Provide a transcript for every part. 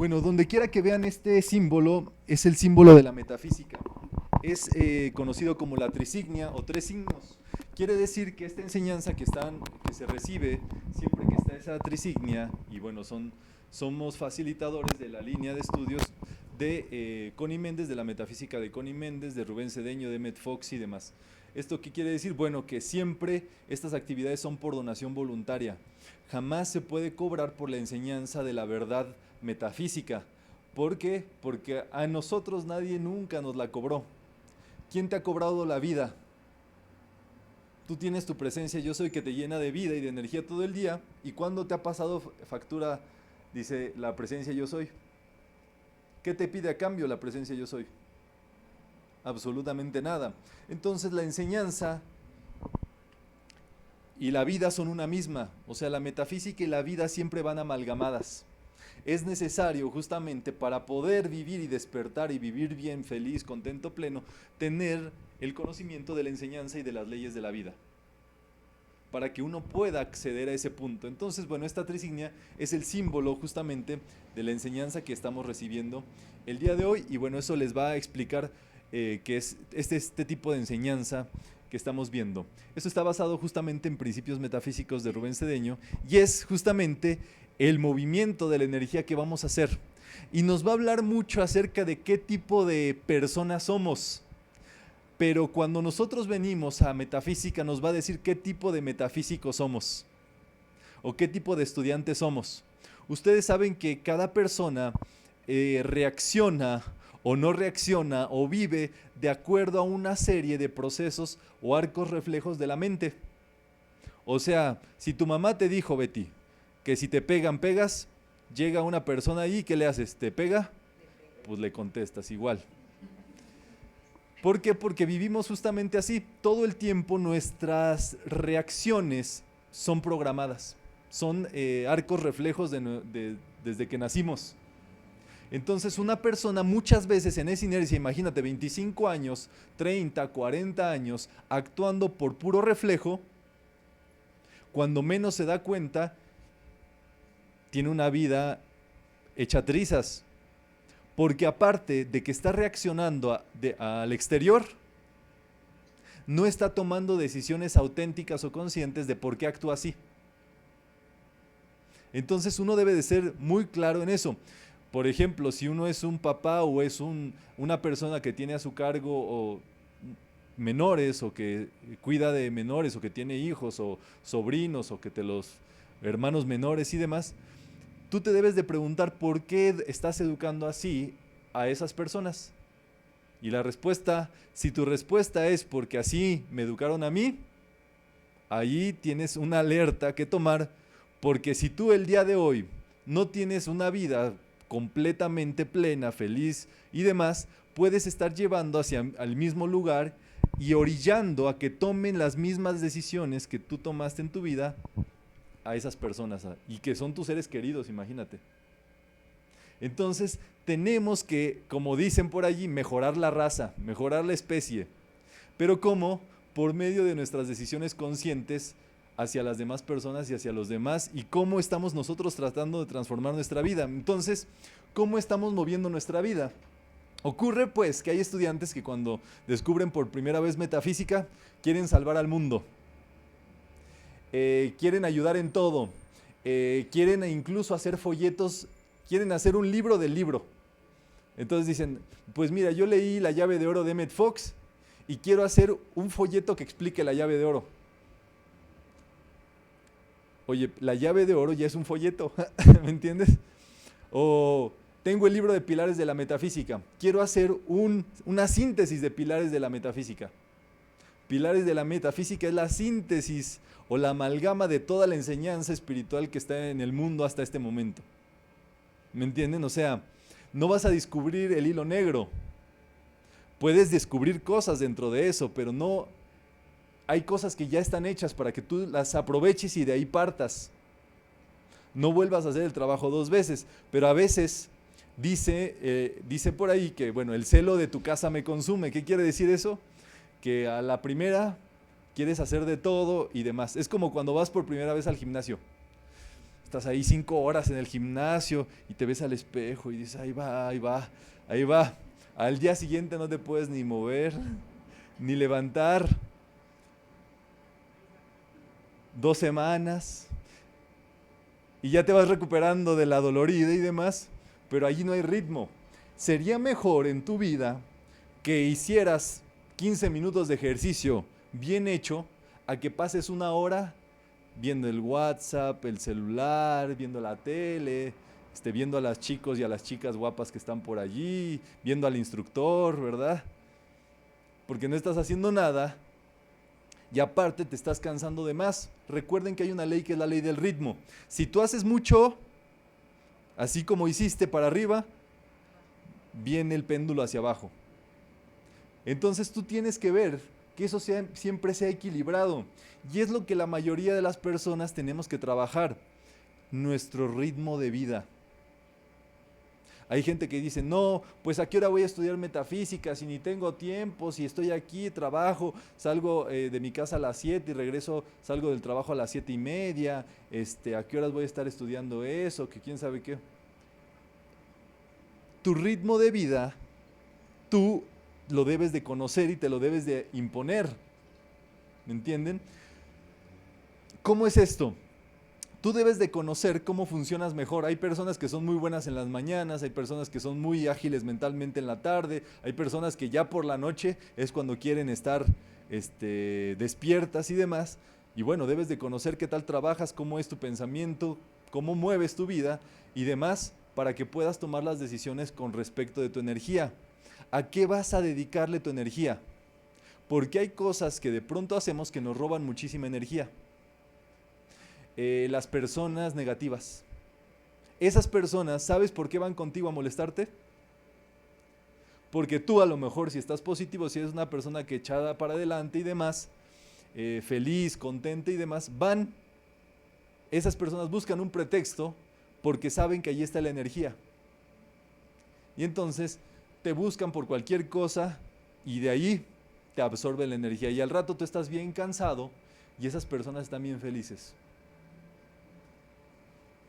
Bueno, donde quiera que vean este símbolo, es el símbolo de la metafísica. Es conocido como la trisignia o tres signos. Quiere decir que esta enseñanza que se recibe siempre que está esa trisignia, y bueno, somos facilitadores de la línea de estudios de Connie Méndez, de la metafísica de Connie Méndez, de Rubén Cedeño, de Emmett Fox y demás. ¿Esto qué quiere decir? Bueno, que siempre estas actividades son por donación voluntaria. Jamás se puede cobrar por la enseñanza de la verdad metafísica. ¿Por qué? Porque a nosotros nadie nunca nos la cobró. ¿Quién te ha cobrado la vida? Tú tienes tu presencia yo soy que te llena de vida y de energía todo el día. ¿Y cuándo te ha pasado factura, dice la presencia yo soy? ¿Qué te pide a cambio la presencia yo soy? Absolutamente nada. Entonces la enseñanza y la vida son una misma. O sea, la metafísica y la vida siempre van amalgamadas. Es necesario justamente para poder vivir y despertar y vivir bien, feliz, contento, pleno, tener el conocimiento de la enseñanza y de las leyes de la vida, para que uno pueda acceder a ese punto. Entonces, bueno, esta trisignia es el símbolo justamente de la enseñanza que estamos recibiendo el día de hoy, y bueno, eso les va a explicar qué es este tipo de enseñanza que estamos viendo. Esto está basado justamente en principios metafísicos de Rubén Cedeño, y es justamente el movimiento de la energía que vamos a hacer. Y nos va a hablar mucho acerca de qué tipo de personas somos. Pero cuando nosotros venimos a metafísica nos va a decir qué tipo de metafísicos somos o qué tipo de estudiantes somos. Ustedes saben que cada persona reacciona o no reacciona o vive de acuerdo a una serie de procesos o arcos reflejos de la mente. O sea, si tu mamá te dijo, Betty, que si te pegan, pegas, llega una persona ahí, ¿qué le haces? ¿Te pega? Pues le contestas igual. ¿Por qué? Porque vivimos justamente así. Todo el tiempo nuestras reacciones son programadas. Son arcos reflejos desde que nacimos. Entonces una persona muchas veces en esa inercia, imagínate, 25 años, 30, 40 años, actuando por puro reflejo, cuando menos se da cuenta, tiene una vida hecha trizas. Porque aparte de que está reaccionando al exterior, no está tomando decisiones auténticas o conscientes de por qué actúa así. Entonces uno debe de ser muy claro en eso. Por ejemplo, si uno es un papá o es una persona que tiene a su cargo o menores o que cuida de menores o que tiene hijos o sobrinos o que los hermanos menores y demás, tú te debes de preguntar por qué estás educando así a esas personas. Y la respuesta, si tu respuesta es porque así me educaron a mí, ahí tienes una alerta que tomar, porque si tú el día de hoy no tienes una vida completamente plena, feliz y demás, puedes estar llevando hacia el mismo lugar y orillando a que tomen las mismas decisiones que tú tomaste en tu vida a esas personas y que son tus seres queridos, imagínate. Entonces tenemos que, como dicen por allí, mejorar la raza, mejorar la especie. ¿Pero cómo? Por medio de nuestras decisiones conscientes hacia las demás personas y hacia los demás, y cómo estamos nosotros tratando de transformar nuestra vida. Entonces, ¿cómo estamos moviendo nuestra vida? Ocurre pues que hay estudiantes que cuando descubren por primera vez metafísica quieren salvar al mundo. Quieren ayudar en todo, quieren incluso hacer folletos, quieren hacer un libro del libro. Entonces dicen, pues mira, yo leí La llave de oro de Emmett Fox y quiero hacer un folleto que explique la llave de oro. Oye, la llave de oro ya es un folleto, ¿me entiendes? O tengo el libro de pilares de la metafísica, quiero hacer una síntesis de pilares de la metafísica. Pilares de la metafísica es la síntesis o la amalgama de toda la enseñanza espiritual que está en el mundo hasta este momento. ¿Me entienden? O sea, no vas a descubrir el hilo negro. Puedes descubrir cosas dentro de eso, pero no hay cosas que ya están hechas para que tú las aproveches y de ahí partas. No vuelvas a hacer el trabajo dos veces, pero a veces dice por ahí que, bueno, el celo de tu casa me consume. ¿Qué quiere decir eso? Que a la primera quieres hacer de todo y demás. Es como cuando vas por primera vez al gimnasio. estás ahí 5 horas en el gimnasio y te ves al espejo y dices, ahí va, ahí va, ahí va. Al día siguiente no te puedes ni mover, ni levantar. 2 semanas y ya te vas recuperando de la dolorida y demás, pero allí no hay ritmo. Sería mejor en tu vida que hicieras 15 minutos de ejercicio bien hecho a que pases 1 hora viendo el WhatsApp, el celular, viendo la tele, viendo a los chicos y a las chicas guapas que están por allí, viendo al instructor, ¿verdad? Porque no estás haciendo nada y aparte te estás cansando de más. Recuerden que hay una ley que es la ley del ritmo. Si tú haces mucho, así como hiciste para arriba, viene el péndulo hacia abajo. Entonces tú tienes que ver que eso siempre sea equilibrado. Y es lo que la mayoría de las personas tenemos que trabajar. Nuestro ritmo de vida. Hay gente que dice, no, pues a qué hora voy a estudiar metafísica si ni tengo tiempo, si estoy aquí, trabajo, salgo de mi casa a las 7 y regreso, salgo del trabajo a las 7:30, a qué horas voy a estar estudiando eso, que quién sabe qué. Tu ritmo de vida, tú lo debes de conocer y te lo debes de imponer. ¿Me entienden? ¿Cómo es esto? Tú debes de conocer cómo funcionas mejor. Hay personas que son muy buenas en las mañanas, hay personas que son muy ágiles mentalmente en la tarde, hay personas que ya por la noche es cuando quieren estar despiertas y demás. Y bueno, debes de conocer qué tal trabajas, cómo es tu pensamiento, cómo mueves tu vida y demás para que puedas tomar las decisiones con respecto de tu energía. ¿A qué vas a dedicarle tu energía? Porque hay cosas que de pronto hacemos que nos roban muchísima energía. Las personas negativas. Esas personas, ¿sabes por qué van contigo a molestarte? Porque tú a lo mejor si estás positivo, si eres una persona que echada para adelante y demás, feliz, contenta y demás, esas personas buscan un pretexto porque saben que allí está la energía. Y entonces te buscan por cualquier cosa y de ahí te absorbe la energía. Y al rato tú estás bien cansado y esas personas están bien felices.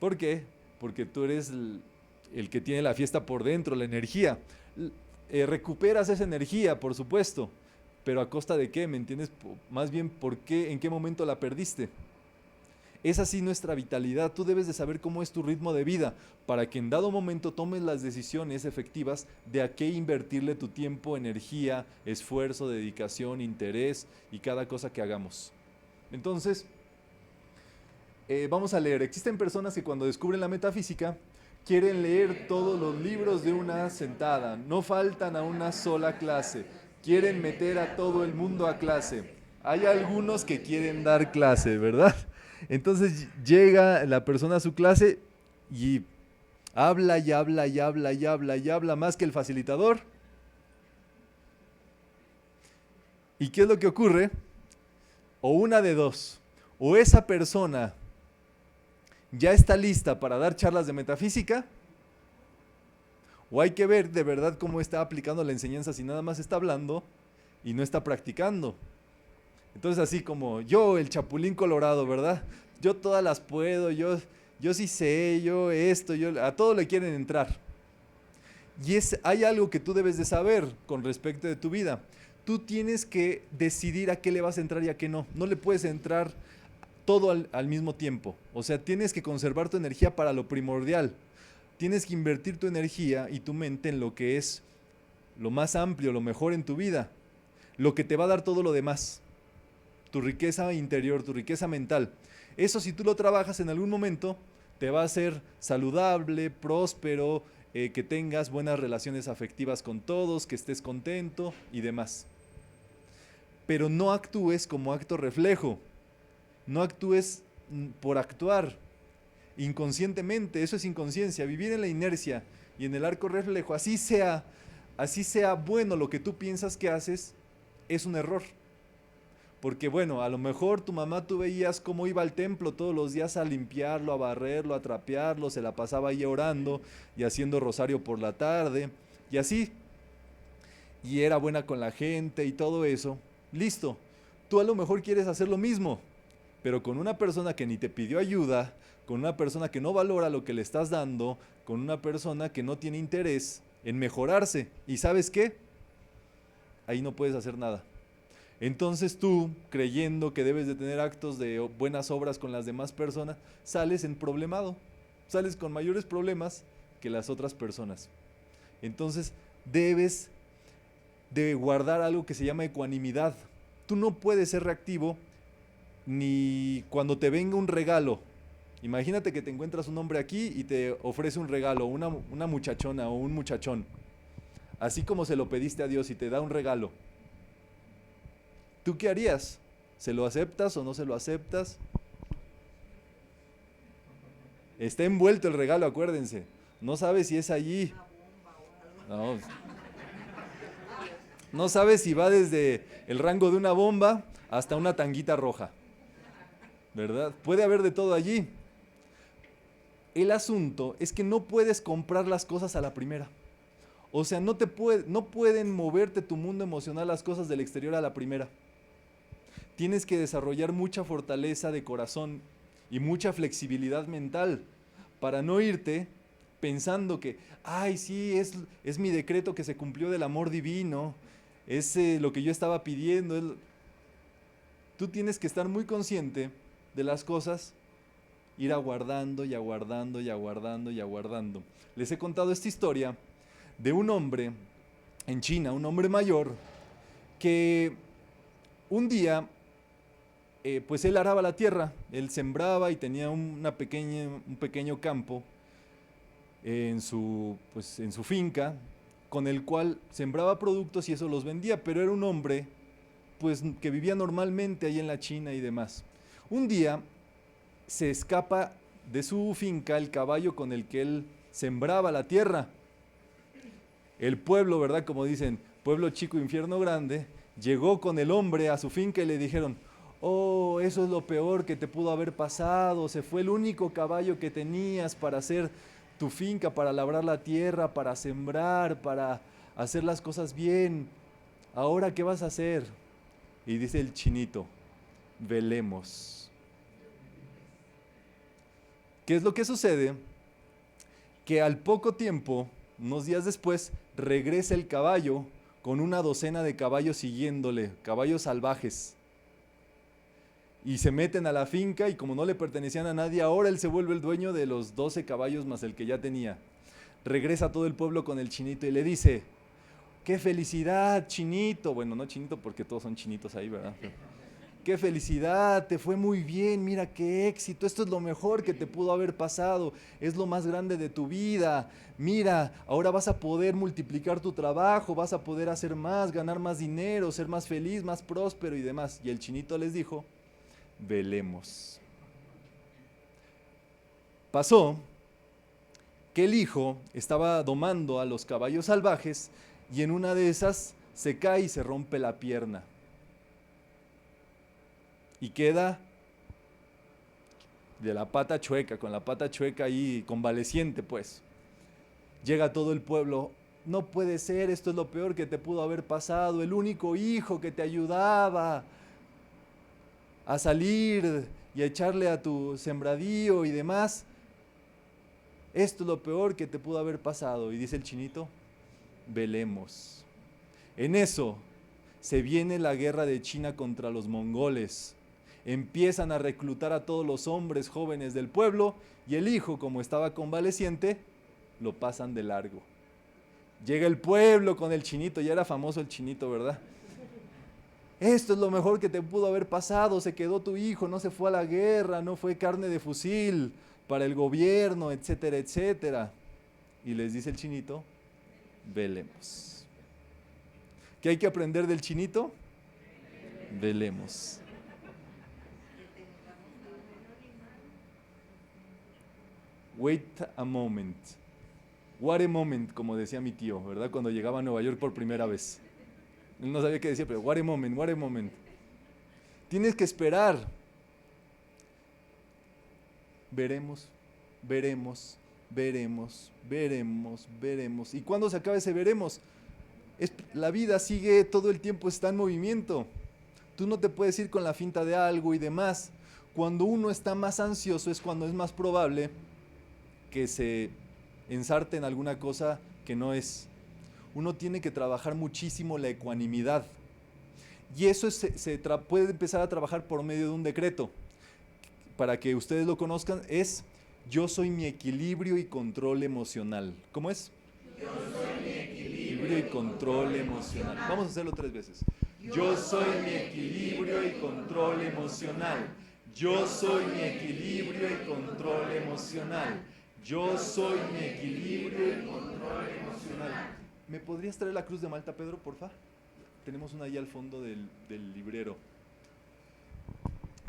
¿Por qué? Porque tú eres el que tiene la fiesta por dentro, la energía. Recuperas esa energía, por supuesto, pero ¿a costa de qué? ¿Me entiendes? Más bien, ¿por qué? ¿En qué momento la perdiste? Es así nuestra vitalidad. Tú debes de saber cómo es tu ritmo de vida para que en dado momento tomes las decisiones efectivas de a qué invertirle tu tiempo, energía, esfuerzo, dedicación, interés y cada cosa que hagamos. Entonces, vamos a leer. Existen personas que cuando descubren la metafísica quieren leer todos los libros de una sentada, no faltan a una sola clase, quieren meter a todo el mundo a clase. Hay algunos que quieren dar clase, ¿verdad? Entonces llega la persona a su clase y habla y habla y habla y habla y habla más que el facilitador. ¿Y qué es lo que ocurre? O una de dos, o esa persona ya está lista para dar charlas de metafísica, o hay que ver de verdad cómo está aplicando la enseñanza si nada más está hablando y no está practicando. Entonces así como yo, el chapulín colorado, ¿verdad? Yo todas las puedo, yo sí sé, yo esto, a todo le quieren entrar. Y hay algo que tú debes de saber con respecto de tu vida. Tú tienes que decidir a qué le vas a entrar y a qué no. No le puedes entrar todo al mismo tiempo. O sea, tienes que conservar tu energía para lo primordial. Tienes que invertir tu energía y tu mente en lo que es lo más amplio, lo mejor en tu vida. Lo que te va a dar todo lo demás. Tu riqueza interior, tu riqueza mental. Eso si tú lo trabajas en algún momento, te va a hacer saludable, próspero, que tengas buenas relaciones afectivas con todos, que estés contento y demás. Pero no actúes como acto reflejo. No actúes por actuar inconscientemente, eso es inconsciencia, vivir en la inercia y en el arco reflejo, así sea bueno lo que tú piensas que haces, es un error. Porque bueno, a lo mejor tu mamá tú veías cómo iba al templo todos los días a limpiarlo, a barrerlo, a trapearlo, se la pasaba ahí orando y haciendo rosario por la tarde y así. Y era buena con la gente y todo eso. Listo, tú a lo mejor quieres hacer lo mismo, pero con una persona que ni te pidió ayuda, con una persona que no valora lo que le estás dando, con una persona que no tiene interés en mejorarse. ¿Y sabes qué? Ahí no puedes hacer nada. Entonces tú, creyendo que debes de tener actos de buenas obras con las demás personas, sales en problemado, sales con mayores problemas que las otras personas. Entonces debes de guardar algo que se llama ecuanimidad. Tú no puedes ser reactivo ni cuando te venga un regalo. Imagínate que te encuentras un hombre aquí y te ofrece un regalo, una muchachona o un muchachón. Así como se lo pediste a Dios y te da un regalo. ¿Tú qué harías? ¿Se lo aceptas o no se lo aceptas? Está envuelto el regalo, acuérdense. No sabes si es allí. No, no sabes si va desde el rango de una bomba hasta una tanguita roja. ¿Verdad? Puede haber de todo allí. El asunto es que no puedes comprar las cosas a la primera. O sea, no pueden moverte tu mundo emocional las cosas del exterior a la primera. Tienes que desarrollar mucha fortaleza de corazón y mucha flexibilidad mental para no irte pensando que, ay, sí, es mi decreto que se cumplió del amor divino, es lo que yo estaba pidiendo. Tú tienes que estar muy consciente de las cosas, ir aguardando y aguardando y aguardando y aguardando. Les he contado esta historia de un hombre en China, un hombre mayor, que un día pues él araba la tierra, él sembraba y tenía un pequeño campo pues, en su finca, con el cual sembraba productos y eso los vendía, pero era un hombre pues, que vivía normalmente ahí en la China y demás. Un día se escapa de su finca el caballo con el que él sembraba la tierra. El pueblo, ¿verdad? Como dicen, pueblo chico, infierno grande, llegó con el hombre a su finca y le dijeron, oh, eso es lo peor que te pudo haber pasado, se fue el único caballo que tenías para hacer tu finca, para labrar la tierra, para sembrar, para hacer las cosas bien. ¿Ahora qué vas a hacer? Y dice el chinito, velemos. ¿Qué es lo que sucede? Que al poco tiempo, unos días después, regresa el caballo con una docena de caballos siguiéndole, caballos salvajes. Y se meten a la finca y como no le pertenecían a nadie, ahora él se vuelve el dueño de los 12 caballos más el que ya tenía. Regresa todo el pueblo con el chinito y le dice, ¡qué felicidad, chinito! Bueno, no chinito porque todos son chinitos ahí, ¿verdad? ¡Qué felicidad! Te fue muy bien, mira qué éxito, esto es lo mejor que te pudo haber pasado, es lo más grande de tu vida. Mira, ahora vas a poder multiplicar tu trabajo, vas a poder hacer más, ganar más dinero, ser más feliz, más próspero y demás. Y el chinito les dijo, velemos. Pasó que el hijo estaba domando a los caballos salvajes y en una de esas se cae y se rompe la pierna. Y queda de la pata chueca, con la pata chueca ahí convaleciente pues. Llega todo el pueblo, no puede ser, esto es lo peor que te pudo haber pasado, el único hijo que te ayudaba a salir y a echarle a tu sembradío y demás. Esto es lo peor que te pudo haber pasado. Y dice el chinito, velemos. En eso se viene la guerra de China contra los mongoles. Empiezan a reclutar a todos los hombres jóvenes del pueblo y el hijo, como estaba convaleciente, lo pasan de largo. Llega el pueblo con el chinito, ya era famoso el chinito, ¿verdad? Esto es lo mejor que te pudo haber pasado, se quedó tu hijo, no se fue a la guerra, no fue carne de fusil para el gobierno, etcétera, etcétera. Y les dice el chinito, velemos. ¿Qué hay que aprender del chinito? Velemos. Wait a moment. What a moment, como decía mi tío, ¿verdad? Cuando llegaba a Nueva York por primera vez. Él no sabía qué decir, pero what a moment, what a moment. Tienes que esperar. Veremos, veremos, veremos, veremos, veremos. ¿Y cuándo se acaba ese veremos? La vida sigue todo el tiempo, está en movimiento. Tú no te puedes ir con la finta de algo y demás. Cuando uno está más ansioso es cuando es más probable que se ensarte en alguna cosa que no es. Uno tiene que trabajar muchísimo la ecuanimidad. Y eso puede empezar a trabajar por medio de un decreto. Para que ustedes lo conozcan, es: yo soy mi equilibrio y control emocional. ¿Cómo es? Yo soy mi equilibrio y control emocional. Vamos a hacerlo 3 veces. Yo soy mi equilibrio y control emocional. Yo soy mi equilibrio y control emocional. Yo soy mi equilibrio y control emocional. ¿Me podrías traer la cruz de Malta, Pedro, porfa? Tenemos una ahí al fondo del librero,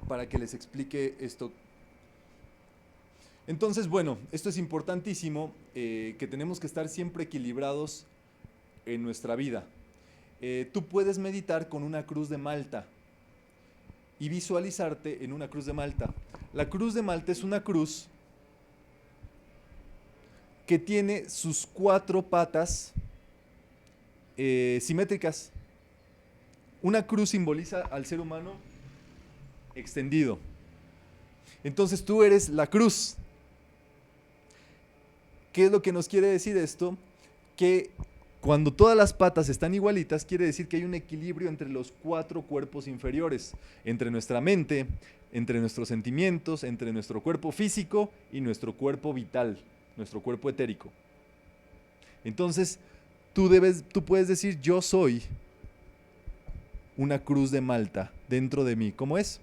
para que les explique esto. Entonces, bueno, esto es importantísimo, que tenemos que estar siempre equilibrados en nuestra vida. Tú puedes meditar con una cruz de Malta y visualizarte en una cruz de Malta. La cruz de Malta es una cruz que tiene sus 4 patas simétricas. Una cruz simboliza al ser humano extendido. Entonces tú eres la cruz. ¿Qué es lo que nos quiere decir esto? Que cuando todas las patas están igualitas, quiere decir que hay un equilibrio entre los 4 cuerpos inferiores, entre nuestra mente, entre nuestros sentimientos, entre nuestro cuerpo físico y nuestro cuerpo vital, nuestro cuerpo etérico. Entonces, tú puedes decir: yo soy una cruz de Malta dentro de mí. ¿Cómo es?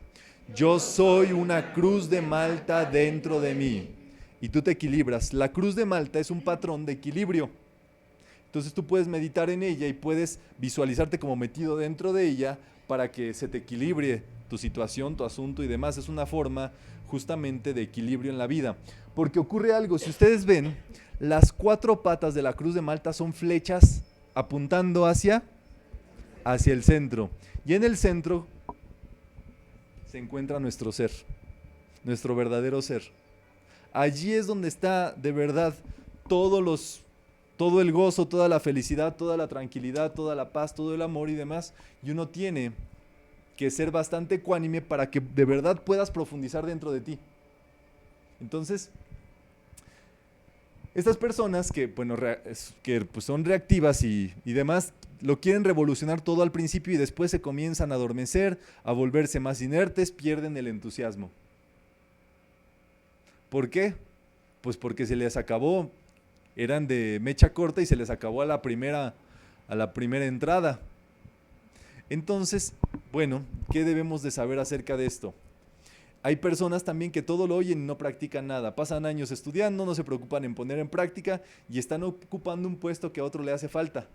Yo soy una cruz de Malta dentro de mí. Y tú te equilibras. La cruz de Malta es un patrón de equilibrio. Entonces tú puedes meditar en ella y puedes visualizarte como metido dentro de ella para que se te equilibre tu situación, tu asunto y demás. Es una forma justamente de equilibrio en la vida. Porque ocurre algo: si ustedes ven, las 4 patas de la cruz de Malta son flechas apuntando hacia el centro. Y en el centro se encuentra nuestro ser, nuestro verdadero ser. Allí es donde está de verdad todo el gozo, toda la felicidad, toda la tranquilidad, toda la paz, todo el amor y demás. Y uno tiene que ser bastante ecuánime para que de verdad puedas profundizar dentro de ti. Entonces, estas personas que, bueno, que pues son reactivas y demás, lo quieren revolucionar todo al principio y después se comienzan a adormecer, a volverse más inertes, pierden el entusiasmo. ¿Por qué? Pues porque se les acabó, eran de mecha corta y se les acabó a la primera entrada. Entonces, bueno, ¿qué debemos de saber acerca de esto? Hay personas también que todo lo oyen y no practican nada. Pasan años estudiando, no se preocupan en poner en práctica y están ocupando un puesto que a otro le hace falta.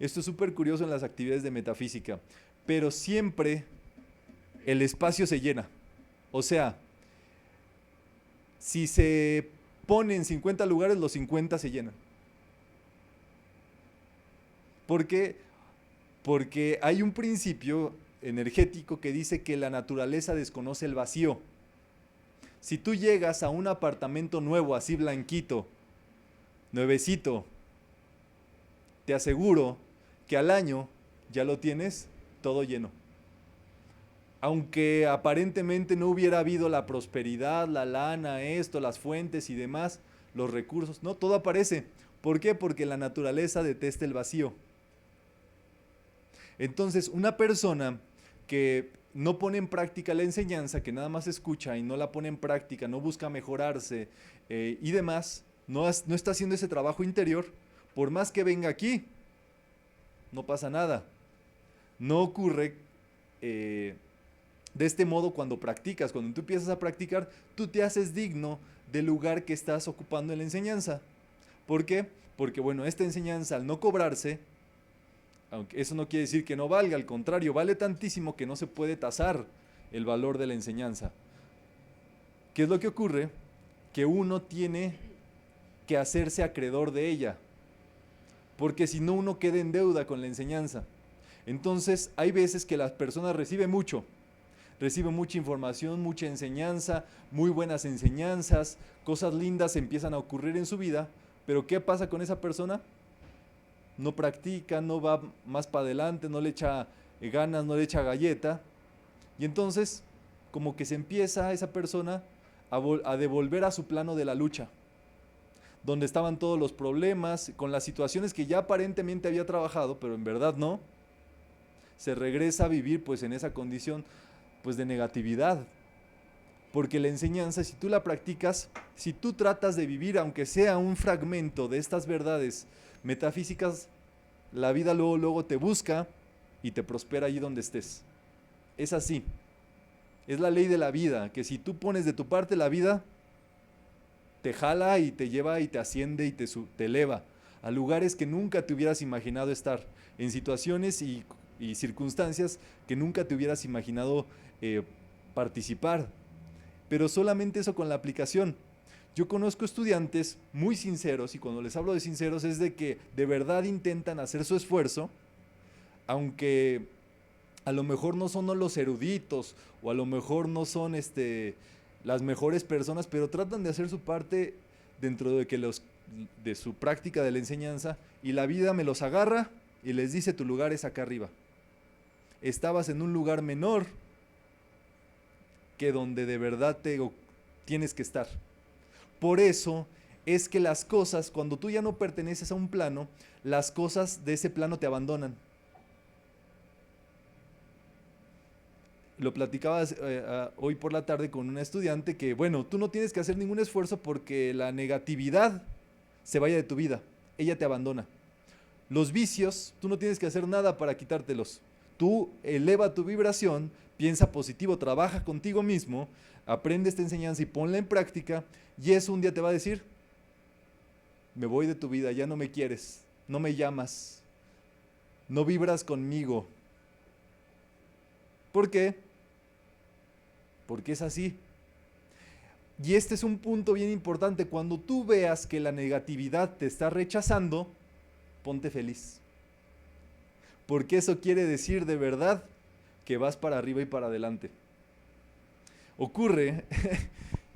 Esto es súper curioso en las actividades de metafísica, pero siempre el espacio se llena. O sea, si se ponen 50 lugares, los 50 se llenan. ¿Por qué? Porque hay un principio energético que dice que la naturaleza desconoce el vacío. Si tú llegas a un apartamento nuevo, así blanquito, nuevecito, te aseguro que al año ya lo tienes todo lleno. Aunque aparentemente no hubiera habido la prosperidad, la lana, esto, las fuentes y demás, los recursos, no, todo aparece. ¿Por qué? Porque la naturaleza detesta el vacío. Entonces, una persona que no pone en práctica la enseñanza, que nada más escucha y no la pone en práctica, no busca mejorarse y demás, no está haciendo ese trabajo interior, por más que venga aquí, no pasa nada. No ocurre de este modo cuando practicas. Cuando tú empiezas a practicar, tú te haces digno del lugar que estás ocupando en la enseñanza. ¿Por qué? Porque, bueno, esta enseñanza, al no cobrarse, aunque eso no quiere decir que no valga, al contrario, vale tantísimo que no se puede tasar el valor de la enseñanza. ¿Qué es lo que ocurre? Que uno tiene que hacerse acreedor de ella, porque si no uno queda en deuda con la enseñanza. Entonces hay veces que las personas reciben mucha información, mucha enseñanza, muy buenas enseñanzas, cosas lindas empiezan a ocurrir en su vida, pero ¿qué pasa con esa persona? No practica, no va más para adelante, no le echa ganas, no le echa galleta, y entonces como que se empieza esa persona a devolver a su plano de la lucha, donde estaban todos los problemas, con las situaciones que ya aparentemente había trabajado, pero en verdad no, se regresa a vivir pues en esa condición pues de negatividad. Porque la enseñanza, si tú la practicas, si tú tratas de vivir, aunque sea un fragmento de estas verdades metafísicas, la vida luego te busca y te prospera allí donde estés. Es así. Es la ley de la vida, que si tú pones de tu parte, la vida te jala y te lleva y te asciende y te eleva a lugares que nunca te hubieras imaginado estar, en situaciones y circunstancias que nunca te hubieras imaginado participar. Pero solamente eso con la aplicación. Yo conozco estudiantes muy sinceros, y cuando les hablo de sinceros es de que de verdad intentan hacer su esfuerzo, aunque a lo mejor no son los eruditos, o a lo mejor no son las mejores personas, pero tratan de hacer su parte dentro de su práctica de la enseñanza, y la vida me los agarra y les dice: tu lugar es acá arriba. Estabas en un lugar menor que donde de verdad tienes que estar. Por eso es que las cosas, cuando tú ya no perteneces a un plano, las cosas de ese plano te abandonan. Lo platicaba hoy por la tarde con una estudiante que, bueno, tú no tienes que hacer ningún esfuerzo porque la negatividad se vaya de tu vida, ella te abandona. Los vicios, tú no tienes que hacer nada para quitártelos. Tú eleva tu vibración, piensa positivo, trabaja contigo mismo, aprende esta enseñanza y ponla en práctica, y eso un día te va a decir: me voy de tu vida, ya no me quieres, no me llamas, no vibras conmigo. ¿Por qué? Porque es así. Y este es un punto bien importante. Cuando tú veas que la negatividad te está rechazando, ponte feliz. Porque eso quiere decir de verdad que vas para arriba y para adelante. Ocurre,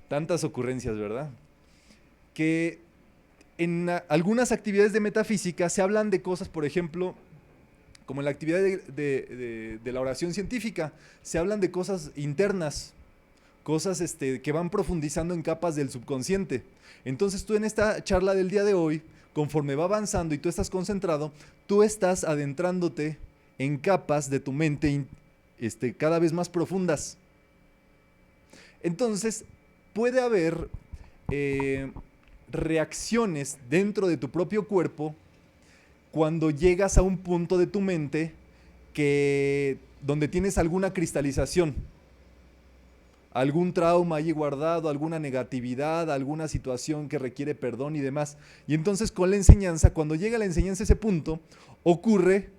tantas ocurrencias, ¿verdad? Que en algunas actividades de metafísica se hablan de cosas, por ejemplo, como en la actividad de la oración científica, se hablan de cosas internas, cosas que van profundizando en capas del subconsciente. Entonces tú en esta charla del día de hoy, conforme va avanzando y tú estás concentrado, tú estás adentrándote en capas de tu mente cada vez más profundas. Entonces puede haber reacciones dentro de tu propio cuerpo cuando llegas a un punto de tu mente donde tienes alguna cristalización, algún trauma allí guardado, alguna negatividad, alguna situación que requiere perdón y demás. Y entonces con la enseñanza, cuando llega la enseñanza a ese punto, ocurre,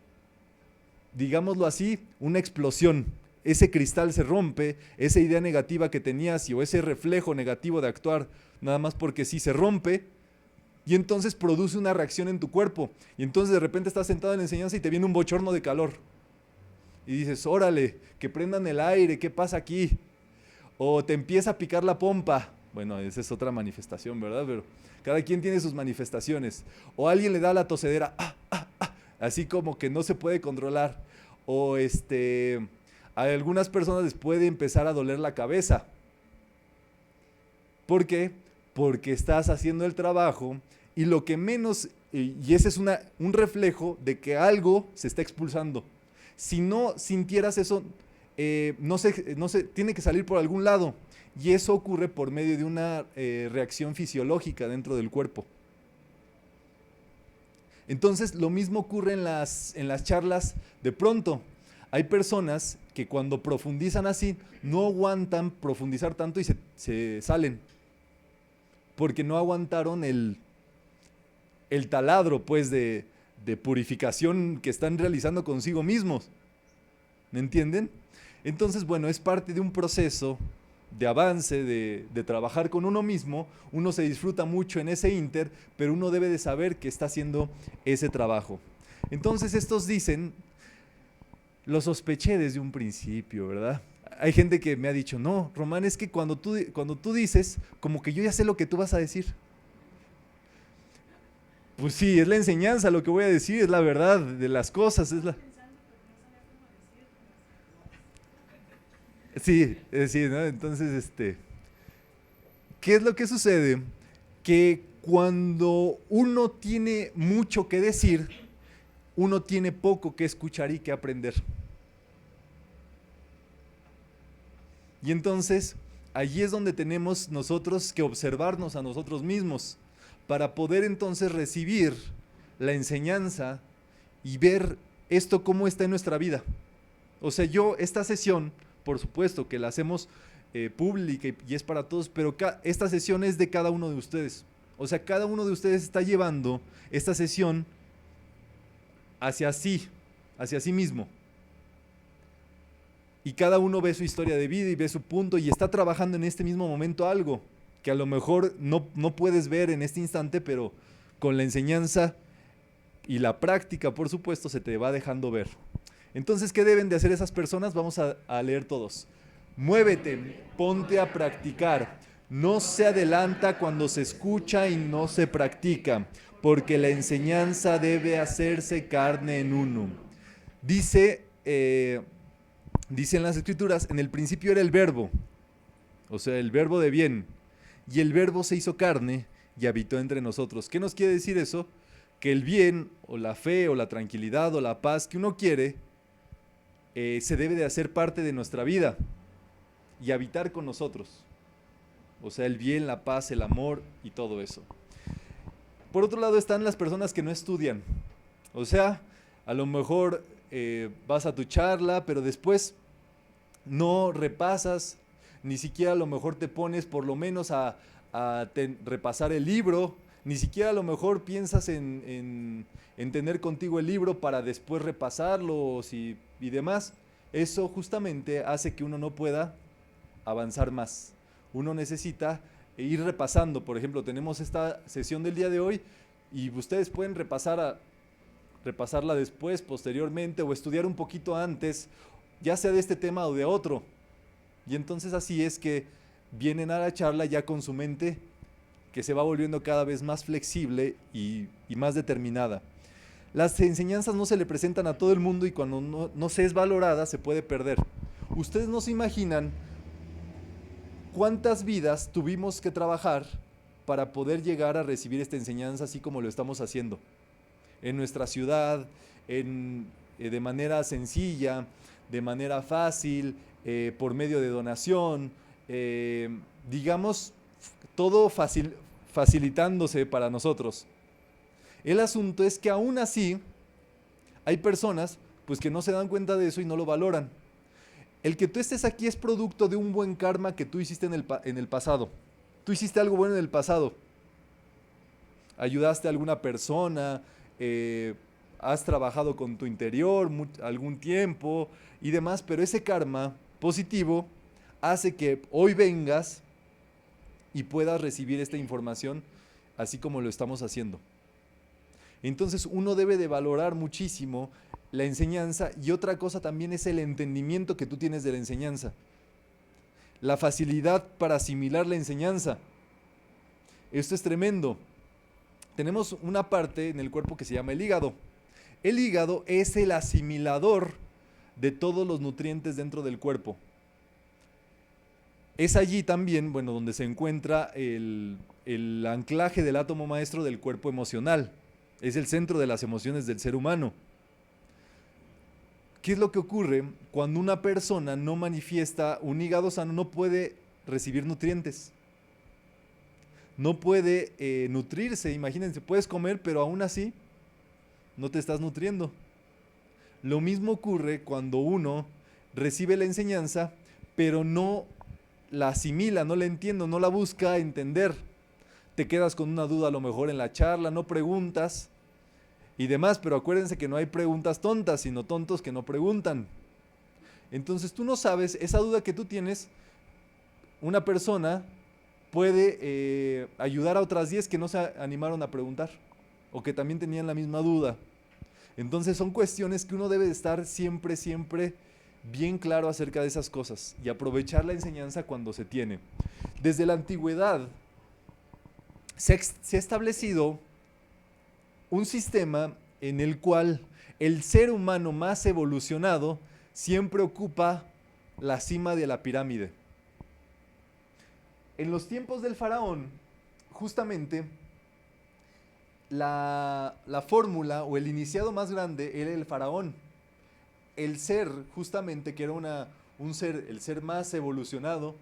digámoslo así, una explosión. Ese cristal se rompe, esa idea negativa que tenías o ese reflejo negativo de actuar nada más porque sí se rompe, y entonces produce una reacción en tu cuerpo. Y entonces de repente estás sentado en la enseñanza y te viene un bochorno de calor. Y dices: órale, que prendan el aire, ¿qué pasa aquí? O te empieza a picar la pompa. Bueno, esa es otra manifestación, ¿verdad? Pero cada quien tiene sus manifestaciones. O alguien le da la tosedera, así como que no se puede controlar. O a algunas personas les puede empezar a doler la cabeza. ¿Por qué? Porque estás haciendo el trabajo y lo que menos, y ese es un reflejo de que algo se está expulsando. Si no sintieras eso, no sé, tiene que salir por algún lado, y eso ocurre por medio de una reacción fisiológica dentro del cuerpo. Entonces lo mismo ocurre en las charlas. De pronto hay personas que cuando profundizan así no aguantan profundizar tanto y se salen, porque no aguantaron el taladro pues de purificación que están realizando consigo mismos. ¿Me entienden? Entonces, bueno, es parte de un proceso de avance, de trabajar con uno mismo. Uno se disfruta mucho en ese inter, pero uno debe de saber que está haciendo ese trabajo. Entonces estos dicen, lo sospeché desde un principio, ¿verdad? Hay gente que me ha dicho: no, Román, es que cuando tú dices, como que yo ya sé lo que tú vas a decir. Pues sí, es la enseñanza lo que voy a decir, es la verdad de las cosas, Sí, sí, ¿no? Entonces, ¿qué es lo que sucede? Que cuando uno tiene mucho que decir, uno tiene poco que escuchar y que aprender. Y entonces, allí es donde tenemos nosotros que observarnos a nosotros mismos para poder entonces recibir la enseñanza y ver esto cómo está en nuestra vida. O sea, esta sesión, por supuesto que la hacemos pública y es para todos, pero esta sesión es de cada uno de ustedes. O sea, cada uno de ustedes está llevando esta sesión hacia sí mismo. Y cada uno ve su historia de vida y ve su punto y está trabajando en este mismo momento algo que a lo mejor no puedes ver en este instante, pero con la enseñanza y la práctica, por supuesto, se te va dejando ver. Entonces, ¿qué deben de hacer esas personas? Vamos a leer todos. Muévete, ponte a practicar. No se adelanta cuando se escucha y no se practica, porque la enseñanza debe hacerse carne en uno. Dice, dicen las escrituras, en el principio era el verbo, o sea, el verbo de bien, y el verbo se hizo carne y habitó entre nosotros. ¿Qué nos quiere decir eso? Que el bien, o la fe, o la tranquilidad, o la paz que uno quiere, se debe de hacer parte de nuestra vida y habitar con nosotros. O sea, el bien, la paz, el amor y todo eso. Por otro lado están las personas que no estudian. O sea, a lo mejor vas a tu charla, pero después no repasas, ni siquiera a lo mejor te pones por lo menos a repasar el libro, ni siquiera a lo mejor piensas en tener contigo el libro para después repasarlo y demás. Eso justamente hace que uno no pueda avanzar más. Uno necesita ir repasando. Por ejemplo, tenemos esta sesión del día de hoy y ustedes pueden repasarla después, posteriormente, o estudiar un poquito antes, ya sea de este tema o de otro. Y entonces así es que vienen a la charla ya con su mente que se va volviendo cada vez más flexible y más determinada. Las enseñanzas no se le presentan a todo el mundo y cuando no se es valorada se puede perder. Ustedes no se imaginan cuántas vidas tuvimos que trabajar para poder llegar a recibir esta enseñanza así como lo estamos haciendo. En nuestra ciudad, de manera sencilla, de manera fácil, por medio de donación, digamos, todo facilitándose para nosotros. El asunto es que aún así hay personas pues que no se dan cuenta de eso y no lo valoran. El que tú estés aquí es producto de un buen karma que tú hiciste en el pasado. Tú hiciste algo bueno en el pasado. Ayudaste a alguna persona, has trabajado con tu interior algún tiempo y demás, pero ese karma positivo hace que hoy vengas y puedas recibir esta información así como lo estamos haciendo. Entonces uno debe de valorar muchísimo la enseñanza y otra cosa también es el entendimiento que tú tienes de la enseñanza. La facilidad para asimilar la enseñanza. Esto es tremendo. Tenemos una parte en el cuerpo que se llama el hígado. El hígado es el asimilador de todos los nutrientes dentro del cuerpo. Es allí también, bueno, donde se encuentra el anclaje del átomo maestro del cuerpo emocional. Es el centro de las emociones del ser humano. ¿Qué es lo que ocurre cuando una persona no manifiesta un hígado sano? No puede recibir nutrientes. No puede nutrirse. Imagínense, puedes comer, pero aún así no te estás nutriendo. Lo mismo ocurre cuando uno recibe la enseñanza, pero no la asimila, no la entiende, no la busca entender. Te quedas con una duda a lo mejor en la charla, no preguntas y demás, pero acuérdense que no hay preguntas tontas, sino tontos que no preguntan. Entonces tú no sabes, esa duda que tú tienes, una persona puede ayudar a otras 10 que no se animaron a preguntar o que también tenían la misma duda. Entonces son cuestiones que uno debe de estar siempre, siempre bien claro acerca de esas cosas y aprovechar la enseñanza cuando se tiene. Desde la antigüedad se ha establecido un sistema en el cual el ser humano más evolucionado siempre ocupa la cima de la pirámide. En los tiempos del faraón, justamente, la fórmula o el iniciado más grande era el faraón. El ser, justamente, que era un ser, el ser más evolucionado,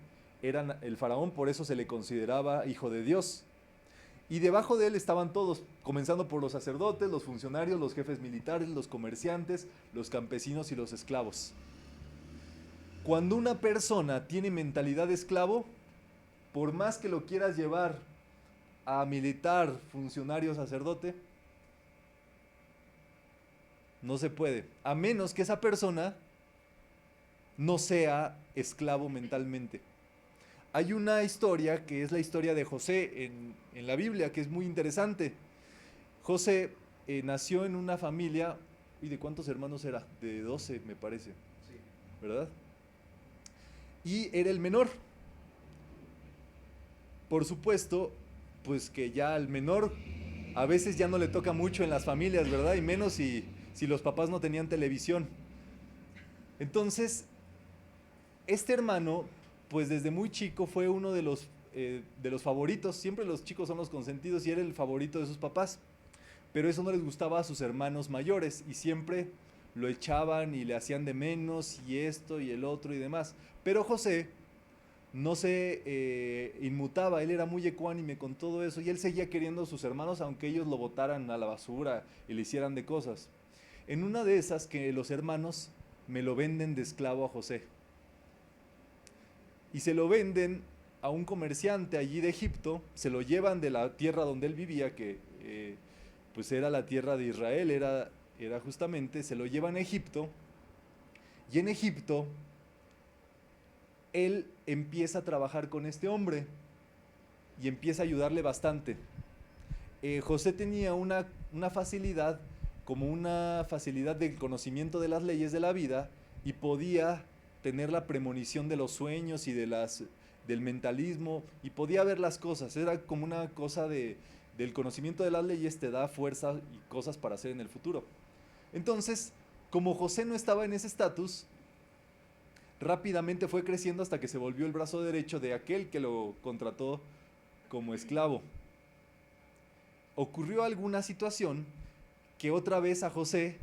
era el faraón, por eso se le consideraba hijo de Dios. Y debajo de él estaban todos, comenzando por los sacerdotes, los funcionarios, los jefes militares, los comerciantes, los campesinos y los esclavos. Cuando una persona tiene mentalidad de esclavo, por más que lo quieras llevar a militar, funcionario, sacerdote, no se puede, a menos que esa persona no sea esclavo mentalmente. Hay una historia que es la historia de José en la Biblia, que es muy interesante. José nació en una familia, ¿y de cuántos hermanos era? De 12, me parece, Sí. ¿verdad? Y era el menor. Por supuesto, pues que ya al menor a veces ya no le toca mucho en las familias, ¿verdad? Y menos si los papás no tenían televisión. Entonces, este hermano, pues desde muy chico fue uno de los favoritos. Siempre los chicos son los consentidos y era el favorito de sus papás. Pero eso no les gustaba a sus hermanos mayores y siempre lo echaban y le hacían de menos y esto y el otro y demás. Pero José no se inmutaba, él era muy ecuánime con todo eso y él seguía queriendo a sus hermanos aunque ellos lo botaran a la basura y le hicieran de cosas. En una de esas que los hermanos me lo venden de esclavo a José y se lo venden a un comerciante allí de Egipto, se lo llevan de la tierra donde él vivía, que pues era la tierra de Israel, era justamente, se lo llevan a Egipto y en Egipto él empieza a trabajar con este hombre y empieza a ayudarle bastante. José tenía una facilidad, como una facilidad del conocimiento de las leyes de la vida y podía tener la premonición de los sueños y del mentalismo y podía ver las cosas. Era como una cosa del conocimiento de las leyes te da fuerza y cosas para hacer en el futuro. Entonces, como José no estaba en ese estatus, rápidamente fue creciendo hasta que se volvió el brazo derecho de aquel que lo contrató como esclavo. Ocurrió alguna situación que otra vez a José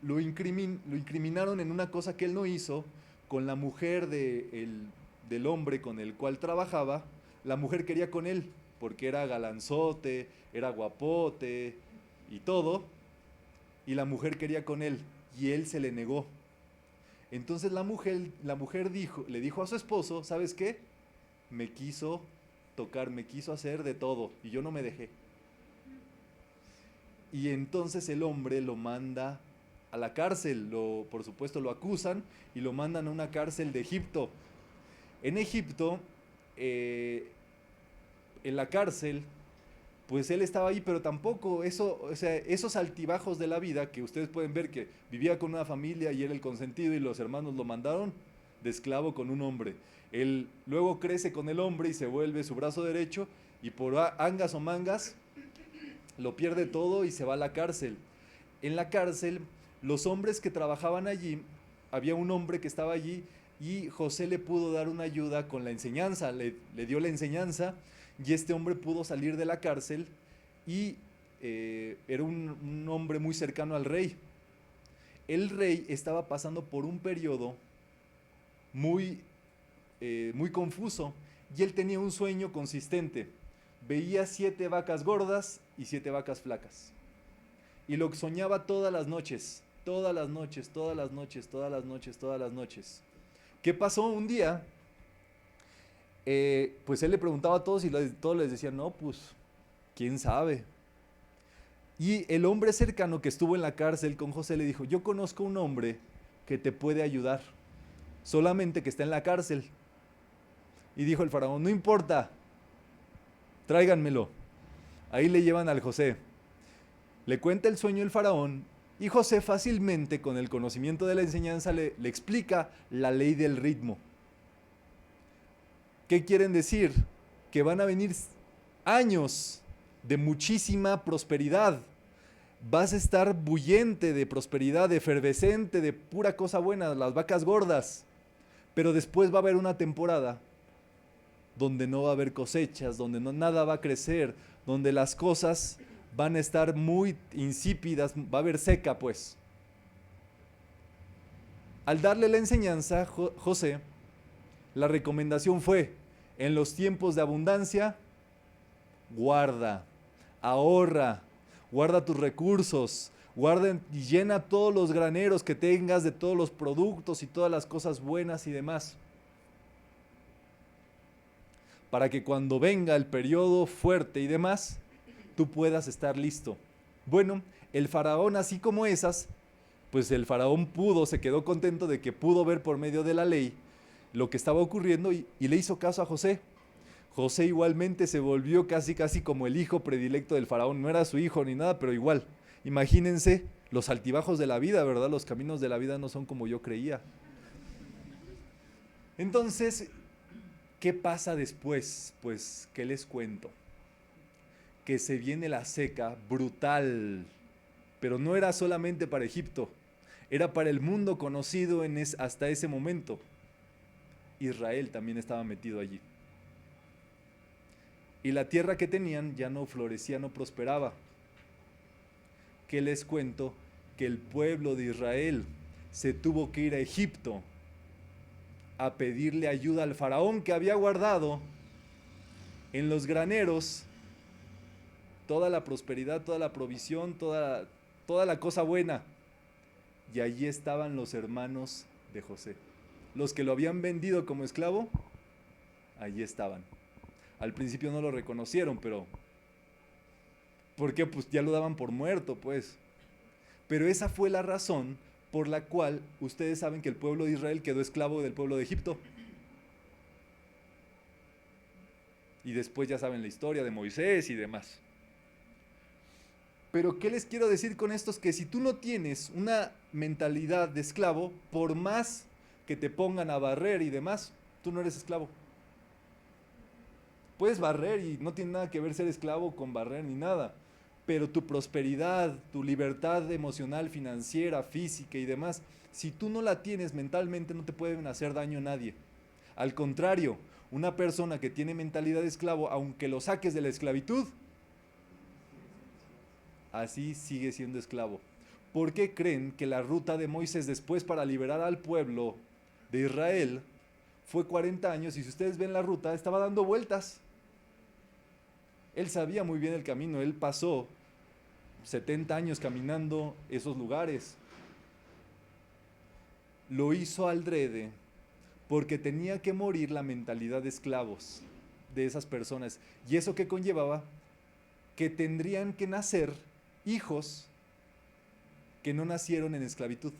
lo incriminaron en una cosa que él no hizo con la mujer del hombre con el cual trabajaba. La mujer quería con él porque era galanzote, era guapote y todo, y la mujer quería con él y él se le negó. Entonces la mujer le dijo a su esposo, ¿sabes qué? Me quiso tocar, me quiso hacer de todo y yo no me dejé. Y entonces el hombre lo manda a la cárcel, por supuesto lo acusan y lo mandan a una cárcel de Egipto. En Egipto, en la cárcel, pues él estaba ahí, pero tampoco esos altibajos de la vida que ustedes pueden ver que vivía con una familia y era el consentido y los hermanos lo mandaron de esclavo con un hombre. Él luego crece con el hombre y se vuelve su brazo derecho y por angas o mangas lo pierde todo y se va a la cárcel. En la cárcel, los hombres que trabajaban allí, había un hombre que estaba allí y José le pudo dar una ayuda con la enseñanza, le dio la enseñanza y este hombre pudo salir de la cárcel y era un hombre muy cercano al rey. El rey estaba pasando por un periodo muy, muy confuso y él tenía un sueño consistente. Veía 7 vacas gordas y 7 vacas flacas. Y lo soñaba todas las noches, todas las noches, todas las noches, todas las noches, todas las noches. ¿Qué pasó un día? Pues él le preguntaba a todos y todos les decían, no, pues, quién sabe. Y el hombre cercano que estuvo en la cárcel con José le dijo, yo conozco un hombre que te puede ayudar, solamente que está en la cárcel. Y dijo el faraón, no importa, tráiganmelo. Ahí le llevan al José. Le cuenta el sueño el faraón y José fácilmente, con el conocimiento de la enseñanza, le explica la ley del ritmo. ¿Qué quieren decir? Que van a venir años de muchísima prosperidad, vas a estar bullente de prosperidad, de efervescente, de pura cosa buena, las vacas gordas. Pero después va a haber una temporada donde no va a haber cosechas, donde nada va a crecer, donde las cosas van a estar muy insípidas, va a haber seca pues. Al darle la enseñanza, José, la recomendación fue, en los tiempos de abundancia, guarda, ahorra, guarda tus recursos, guarda y llena todos los graneros que tengas de todos los productos y todas las cosas buenas y demás. Para que cuando venga el periodo fuerte y demás, tú puedas estar listo. Bueno, el faraón, así como esas, pues el faraón se quedó contento de que pudo ver por medio de la ley lo que estaba ocurriendo y le hizo caso a José. José igualmente se volvió casi como el hijo predilecto del faraón. No era su hijo ni nada, pero igual. Imagínense los altibajos de la vida, ¿verdad? Los caminos de la vida no son como yo creía. Entonces, ¿qué pasa después? Pues, ¿qué les cuento? Que se viene la seca brutal, pero no era solamente para Egipto, era para el mundo conocido hasta ese momento. Israel también estaba metido allí. Y la tierra que tenían ya no florecía, no prosperaba. ¿Qué les cuento? Que el pueblo de Israel se tuvo que ir a Egipto a pedirle ayuda al faraón que había guardado en los graneros toda la prosperidad, toda la provisión, toda la cosa buena. Y allí estaban los hermanos de José. Los que lo habían vendido como esclavo, allí estaban. Al principio no lo reconocieron, pero ¿por qué? Pues ya lo daban por muerto, pues. Pero esa fue la razón por la cual ustedes saben que el pueblo de Israel quedó esclavo del pueblo de Egipto. Y después ya saben la historia de Moisés y demás. Pero ¿qué les quiero decir con esto? Es que si tú no tienes una mentalidad de esclavo, por más que te pongan a barrer y demás, tú no eres esclavo. Puedes barrer y no tiene nada que ver ser esclavo con barrer ni nada. Pero tu prosperidad, tu libertad emocional, financiera, física y demás, si tú no la tienes mentalmente, no te pueden hacer daño a nadie. Al contrario, una persona que tiene mentalidad de esclavo, aunque lo saques de la esclavitud, así sigue siendo esclavo. ¿Por qué creen que la ruta de Moisés después para liberar al pueblo de Israel fue 40 años? Y si ustedes ven la ruta, estaba dando vueltas. Él sabía muy bien el camino, él pasó 70 años caminando esos lugares. Lo hizo adrede porque tenía que morir la mentalidad de esclavos de esas personas. ¿Y eso qué conllevaba? Que tendrían que nacer hijos que no nacieron en esclavitud.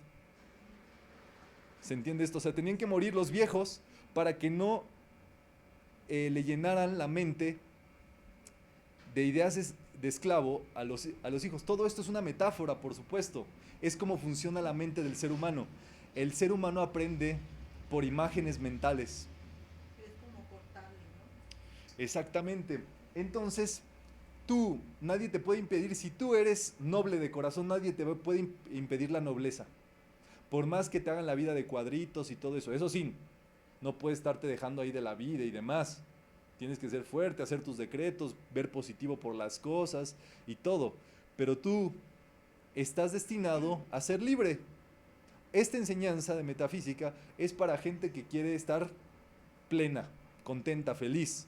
¿Se entiende esto? O sea, tenían que morir los viejos para que no le llenaran la mente de ideas de esclavo a los hijos. Todo esto es una metáfora, por supuesto. Es como funciona la mente del ser humano. El ser humano aprende por imágenes mentales. Es como cortable, ¿no? Exactamente. Entonces, nadie te puede impedir, si tú eres noble de corazón, nadie te puede impedir la nobleza. Por más que te hagan la vida de cuadritos y todo eso. Eso sí, no puedes estarte dejando ahí de la vida y demás. Tienes que ser fuerte, hacer tus decretos, ver positivo por las cosas y todo. Pero tú estás destinado a ser libre. Esta enseñanza de metafísica es para gente que quiere estar plena, contenta, feliz.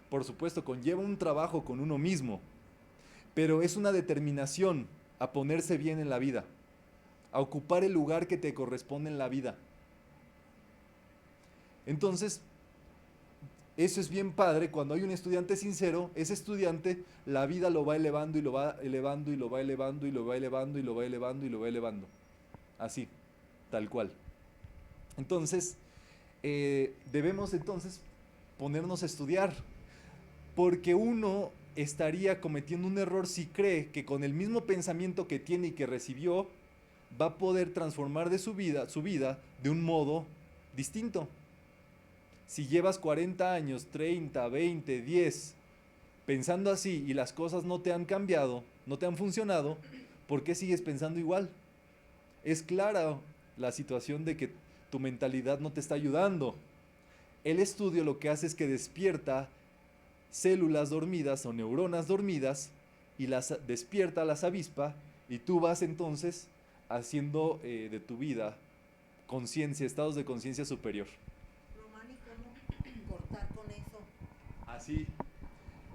Por supuesto, conlleva un trabajo con uno mismo, pero es una determinación a ponerse bien en la vida, a ocupar el lugar que te corresponde en la vida. Entonces, eso es bien padre. Cuando hay un estudiante sincero, ese estudiante, la vida lo va elevando y lo va elevando y lo va elevando y lo va elevando y lo va elevando y lo va elevando. Así, tal cual. Entonces, debemos entonces ponernos a estudiar, porque uno estaría cometiendo un error si cree que con el mismo pensamiento que tiene y que recibió, va a poder transformar de su vida de un modo distinto. Si llevas 40 años, 30, 20, 10, pensando así y las cosas no te han cambiado, no te han funcionado, ¿por qué sigues pensando igual? Es clara la situación de que tu mentalidad no te está ayudando. El estudio lo que hace es que despierta células dormidas o neuronas dormidas y las despierta, las avispa, y tú vas entonces haciendo de tu vida conciencia, estados de conciencia superior. Román, ¿y cómo cortar con eso? Así,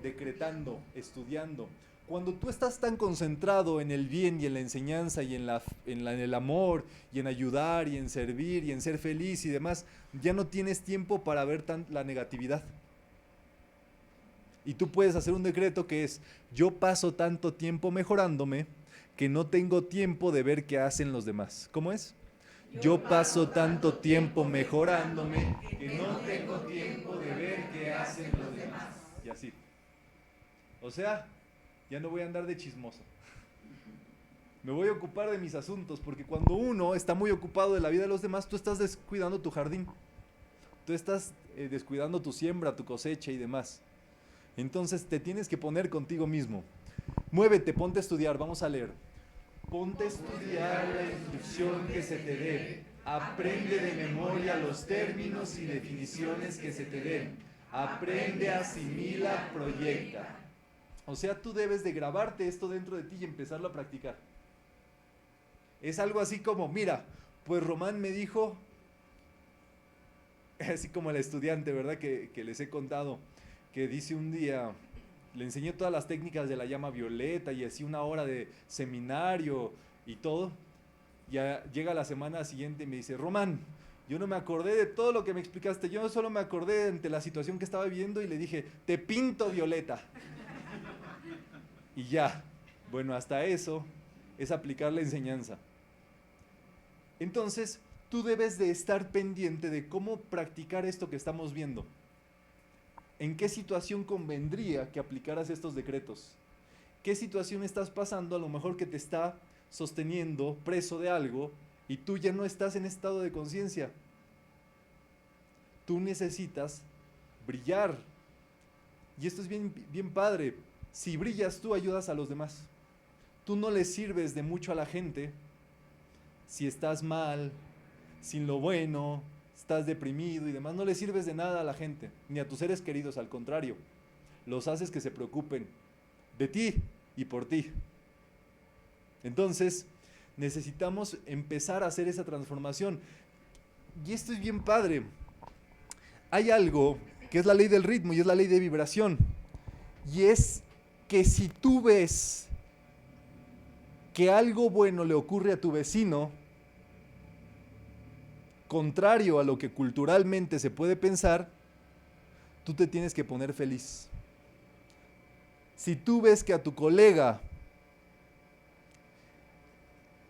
decretando, estudiando. Cuando tú estás tan concentrado en el bien y en la enseñanza y en el amor y en ayudar y en servir y en ser feliz y demás, ya no tienes tiempo para ver la negatividad. Y tú puedes hacer un decreto que es: yo paso tanto tiempo mejorándome que no tengo tiempo de ver qué hacen los demás. ¿Cómo es? Yo paso tanto tiempo mejorándome que no tengo tiempo de ver qué hacen los demás. Y así. O sea, ya no voy a andar de chismoso. Me voy a ocupar de mis asuntos, porque cuando uno está muy ocupado de la vida de los demás, tú estás descuidando tu jardín. Tú estás descuidando tu siembra, tu cosecha y demás. Entonces te tienes que poner contigo mismo. Muévete, ponte a estudiar, vamos a leer. Ponte a estudiar la instrucción que se te dé. Aprende de memoria los términos y definiciones que se te den. Aprende, asimila, proyecta. O sea, tú debes de grabarte esto dentro de ti y empezarlo a practicar. Es algo así como, mira, pues Román me dijo, así como el estudiante, ¿verdad? Que les he contado, que dice un día, le enseñé todas las técnicas de la llama violeta y así una hora de seminario y todo. Ya llega la semana siguiente y me dice: Román, yo no me acordé de todo lo que me explicaste, yo solo me acordé ante la situación que estaba viviendo y le dije: te pinto violeta. Y ya, bueno, hasta eso es aplicar la enseñanza. Entonces, tú debes de estar pendiente de cómo practicar esto que estamos viendo. ¿En qué situación convendría que aplicaras estos decretos? ¿Qué situación estás pasando? A lo mejor que te está sosteniendo preso de algo y tú ya no estás en estado de conciencia. Tú necesitas brillar. Y esto es bien, bien padre. Si brillas, tú ayudas a los demás. Tú no le sirves de mucho a la gente si estás mal, sin lo bueno, estás deprimido y demás. No le sirves de nada a la gente, ni a tus seres queridos, al contrario. Los haces que se preocupen de ti y por ti. Entonces, necesitamos empezar a hacer esa transformación. Y esto es bien padre. Hay algo que es la ley del ritmo y es la ley de vibración. Y es que si tú ves que algo bueno le ocurre a tu vecino, contrario a lo que culturalmente se puede pensar, tú te tienes que poner feliz. Si tú ves que a tu colega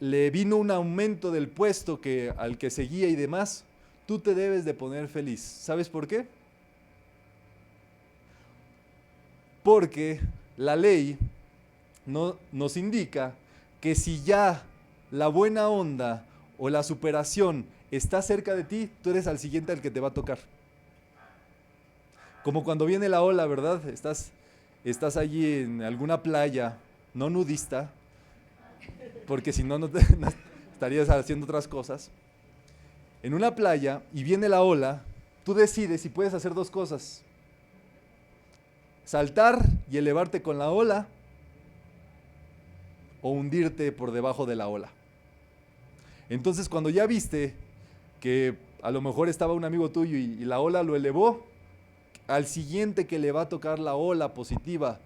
le vino un aumento del puesto al que seguía y demás, tú te debes de poner feliz. ¿Sabes por qué? Porque la ley nos indica que si ya la buena onda o la superación está cerca de ti, tú eres al siguiente al que te va a tocar. Como cuando viene la ola, ¿verdad? Estás allí en alguna playa, no nudista, porque si no, no estarías haciendo otras cosas. En una playa y viene la ola, tú decides si puedes hacer dos cosas: saltar y elevarte con la ola, o hundirte por debajo de la ola. Entonces, cuando ya viste que a lo mejor estaba un amigo tuyo y la ola lo elevó, al siguiente que le va a tocar la ola positiva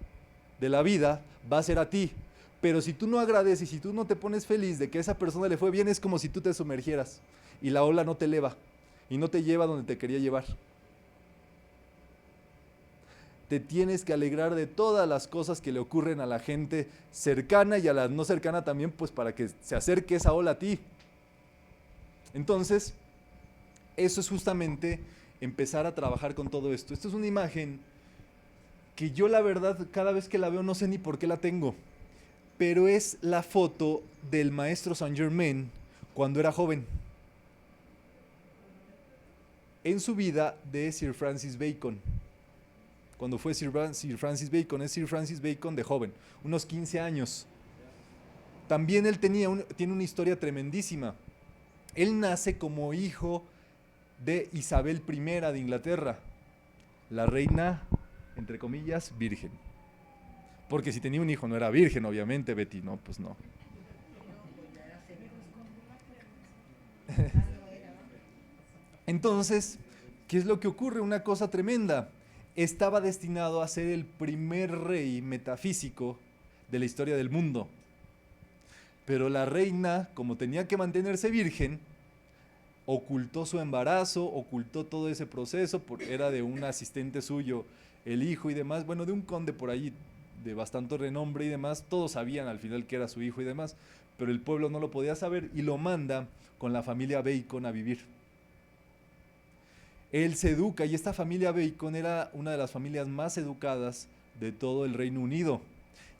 de la vida va a ser a ti. Pero si tú no agradeces, si tú no te pones feliz de que a esa persona le fue bien, es como si tú te sumergieras y la ola no te eleva y no te lleva donde te quería llevar. Te tienes que alegrar de todas las cosas que le ocurren a la gente cercana y a la no cercana también, pues para que se acerque esa ola a ti. Entonces, eso es justamente empezar a trabajar con todo esto. Esto es una imagen que yo, la verdad, cada vez que la veo no sé ni por qué la tengo, pero es la foto del maestro Saint Germain cuando era joven, en su vida de Sir Francis Bacon. Cuando fue Sir Francis Bacon, es Sir Francis Bacon de joven, unos 15 años. También él tiene una historia tremendísima. Él nace como hijo de Isabel I de Inglaterra, la reina, entre comillas, virgen. Porque si tenía un hijo no era virgen, obviamente, Betty, no, pues no. Entonces, ¿qué es lo que ocurre? Una cosa tremenda. Estaba destinado a ser el primer rey metafísico de la historia del mundo. Pero la reina, como tenía que mantenerse virgen, ocultó su embarazo, ocultó todo ese proceso, era de un asistente suyo, el hijo y demás, bueno, de un conde por allí de bastante renombre y demás, todos sabían al final que era su hijo y demás, pero el pueblo no lo podía saber y lo manda con la familia Bacon a vivir. Él se educa y esta familia Bacon era una de las familias más educadas de todo el Reino Unido.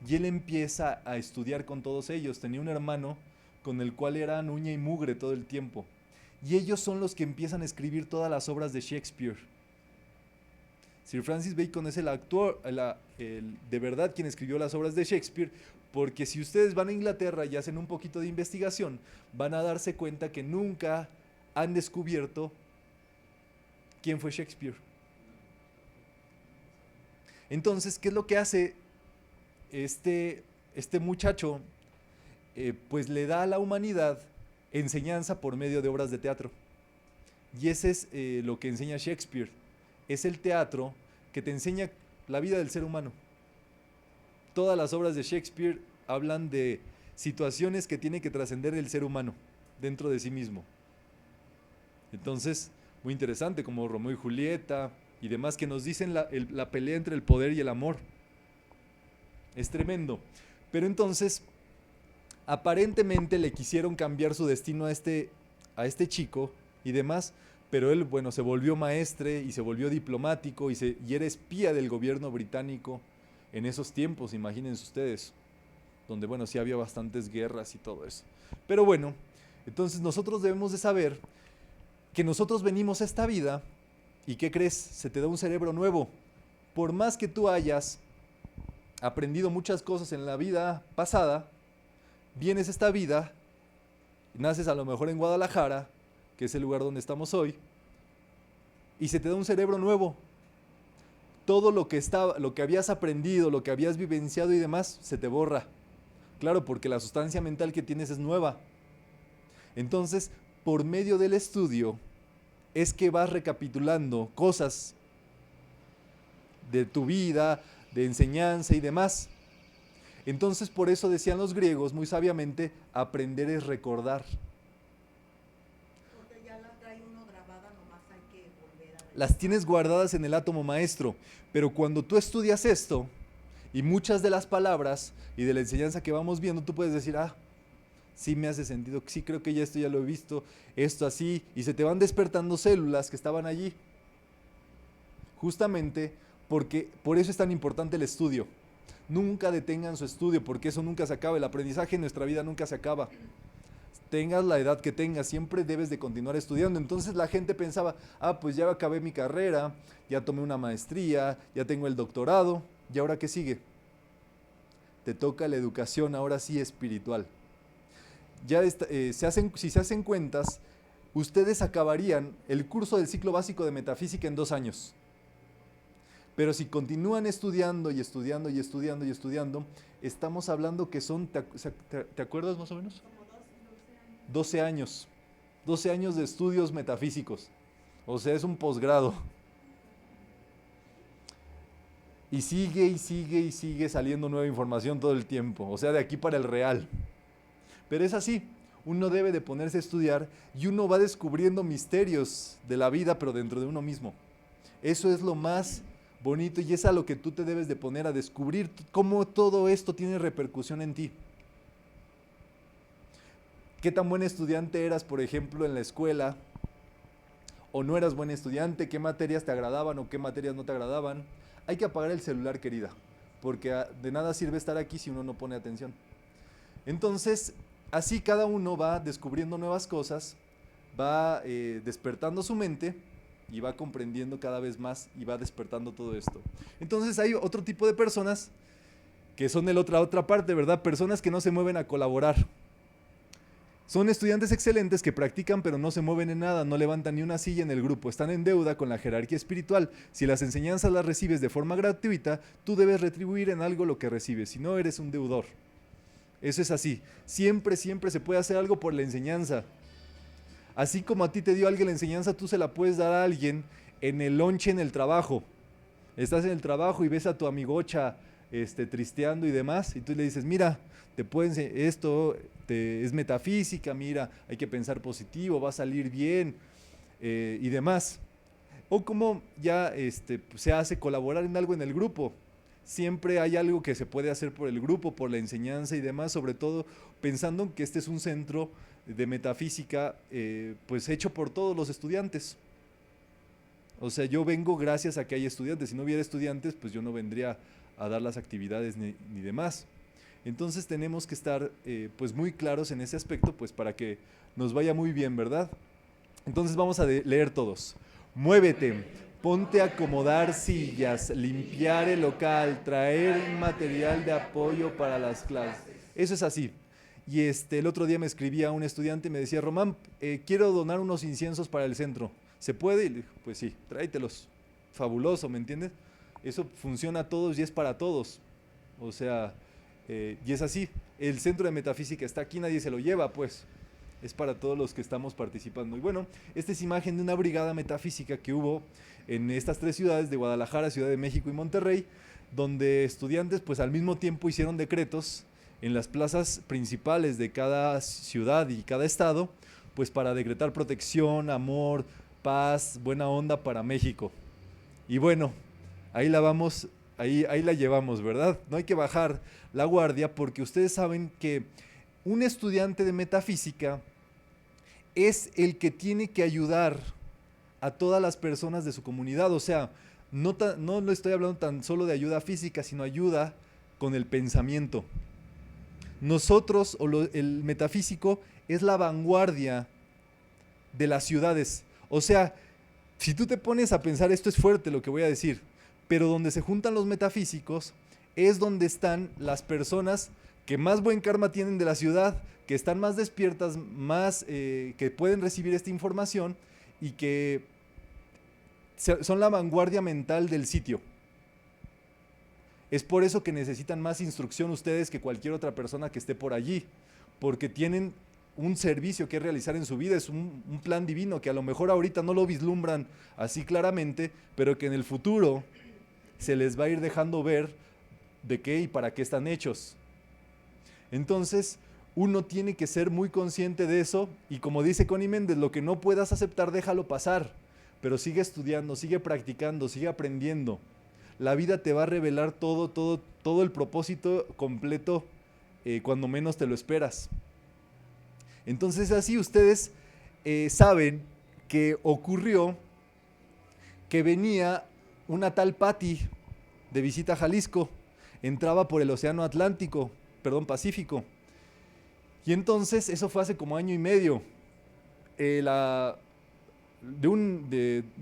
Y él empieza a estudiar con todos ellos. Tenía un hermano con el cual era uña y mugre todo el tiempo. Y ellos son los que empiezan a escribir todas las obras de Shakespeare. Sir Francis Bacon es el actor, de verdad quien escribió las obras de Shakespeare, porque si ustedes van a Inglaterra y hacen un poquito de investigación, van a darse cuenta que nunca han descubierto quién fue Shakespeare. Entonces, ¿qué es lo que hace este muchacho? Pues le da a la humanidad enseñanza por medio de obras de teatro. Y ese es lo que enseña Shakespeare. Es el teatro que te enseña la vida del ser humano. Todas las obras de Shakespeare hablan de situaciones que tiene que trascender el ser humano dentro de sí mismo. Entonces, muy interesante, como Romeo y Julieta y demás, que nos dicen la pelea entre el poder y el amor. Es tremendo. Pero entonces, aparentemente le quisieron cambiar su destino a este chico y demás, pero él, bueno, se volvió maestre y se volvió diplomático y era espía del gobierno británico en esos tiempos, imagínense ustedes, donde, bueno, sí había bastantes guerras y todo eso. Pero bueno, entonces nosotros debemos de saber que nosotros venimos a esta vida y ¿qué crees? Se te da un cerebro nuevo. Por más que tú hayas aprendido muchas cosas en la vida pasada, vienes a esta vida, naces a lo mejor en Guadalajara, que es el lugar donde estamos hoy, y se te da un cerebro nuevo. Todo lo que habías aprendido, lo que habías vivenciado y demás, se te borra. Claro, porque la sustancia mental que tienes es nueva. Entonces, por medio del estudio, es que vas recapitulando cosas de tu vida, de enseñanza y demás. Entonces, por eso decían los griegos, muy sabiamente, aprender es recordar. Porque ya la trae uno grabada, nomás hay que volver a ver. Las tienes guardadas en el átomo maestro, pero cuando tú estudias esto, y muchas de las palabras y de la enseñanza que vamos viendo, tú puedes decir, sí me hace sentido, sí creo que ya esto ya lo he visto, esto así, y se te van despertando células que estaban allí. Justamente porque por eso es tan importante el estudio. Nunca detengan su estudio, porque eso nunca se acaba, el aprendizaje en nuestra vida nunca se acaba. Tengas la edad que tengas, siempre debes de continuar estudiando. Entonces la gente pensaba, pues ya acabé mi carrera, ya tomé una maestría, ya tengo el doctorado, ¿y ahora qué sigue? Te toca la educación, ahora sí espiritual. Si se hacen cuentas, ustedes acabarían el curso del ciclo básico de metafísica en 2 años. Pero si continúan estudiando y estudiando y estudiando y estudiando, estamos hablando que son, ¿te acuerdas más o menos? 12 años. 12 años de estudios metafísicos. O sea, es un posgrado. Y sigue y sigue y sigue saliendo nueva información todo el tiempo. O sea, de aquí para el real. Pero es así. Uno debe de ponerse a estudiar y uno va descubriendo misterios de la vida, pero dentro de uno mismo. Eso es lo más bonito y es a lo que tú te debes de poner a descubrir cómo todo esto tiene repercusión en ti. ¿Qué tan buen estudiante eras, por ejemplo, en la escuela? ¿O no eras buen estudiante? ¿Qué materias te agradaban o qué materias no te agradaban? Hay que apagar el celular, querida, porque de nada sirve estar aquí si uno no pone atención. Entonces, así cada uno va descubriendo nuevas cosas, va despertando su mente y va comprendiendo cada vez más y va despertando todo esto. Entonces hay otro tipo de personas que son la otra parte, ¿verdad? Personas que no se mueven a colaborar. Son estudiantes excelentes que practican pero no se mueven en nada, no levantan ni una silla en el grupo, están en deuda con la jerarquía espiritual. Si las enseñanzas las recibes de forma gratuita, tú debes retribuir en algo lo que recibes, si no eres un deudor. Eso es así, siempre se puede hacer algo por la enseñanza. Así como a ti te dio alguien la enseñanza, tú se la puedes dar a alguien en el lonche en el trabajo. Estás en el trabajo y ves a tu amigocha tristeando y demás, y tú le dices, mira, te pueden esto es metafísica, mira, hay que pensar positivo, va a salir bien y demás. O como ya se hace colaborar en algo en el grupo. Siempre hay algo que se puede hacer por el grupo, por la enseñanza y demás, sobre todo pensando que este es un centro de metafísica pues hecho por todos los estudiantes. O sea, yo vengo gracias a que hay estudiantes. Si no hubiera estudiantes, pues yo no vendría a dar las actividades ni demás. Entonces tenemos que estar pues muy claros en ese aspecto, pues para que nos vaya muy bien, ¿verdad? Entonces vamos a leer todos. Muévete, ponte a acomodar sillas, limpiar el local, traer material de apoyo para las clases. Eso es así. Y el otro día me escribía un estudiante y me decía, Román, quiero donar unos inciensos para el centro. ¿Se puede? Y le dije, pues sí, tráetelos. Fabuloso, ¿me entiendes? Eso funciona a todos y es para todos. O sea, y es así. El centro de metafísica está aquí, nadie se lo lleva, pues. Es para todos los que estamos participando. Y bueno, esta es imagen de una brigada metafísica que hubo en estas 3 ciudades de Guadalajara, Ciudad de México y Monterrey, donde estudiantes pues al mismo tiempo hicieron decretos en las plazas principales de cada ciudad y cada estado, pues para decretar protección, amor, paz, buena onda para México. Y bueno, ahí la vamos, ahí la llevamos, ¿verdad? No hay que bajar la guardia porque ustedes saben que un estudiante de metafísica es el que tiene que ayudar a todas las personas de su comunidad. O sea, no le estoy hablando tan solo de ayuda física, sino ayuda con el pensamiento. Nosotros, el metafísico, es la vanguardia de las ciudades. O sea, si tú te pones a pensar, esto es fuerte lo que voy a decir, pero donde se juntan los metafísicos es donde están las personas que más buen karma tienen de la ciudad, que están más despiertas, más que pueden recibir esta información y que son la vanguardia mental del sitio. Es por eso que necesitan más instrucción ustedes que cualquier otra persona que esté por allí, porque tienen un servicio que realizar en su vida, es un plan divino que a lo mejor ahorita no lo vislumbran así claramente, pero que en el futuro se les va a ir dejando ver de qué y para qué están hechos. Entonces, uno tiene que ser muy consciente de eso y como dice Connie Méndez, lo que no puedas aceptar, déjalo pasar, pero sigue estudiando, sigue practicando, sigue aprendiendo. La vida te va a revelar todo el propósito completo cuando menos te lo esperas. Entonces así ustedes saben que ocurrió que venía una tal Patti de visita a Jalisco, entraba por el océano Pacífico. Y entonces, eso fue hace como 1 año y medio. De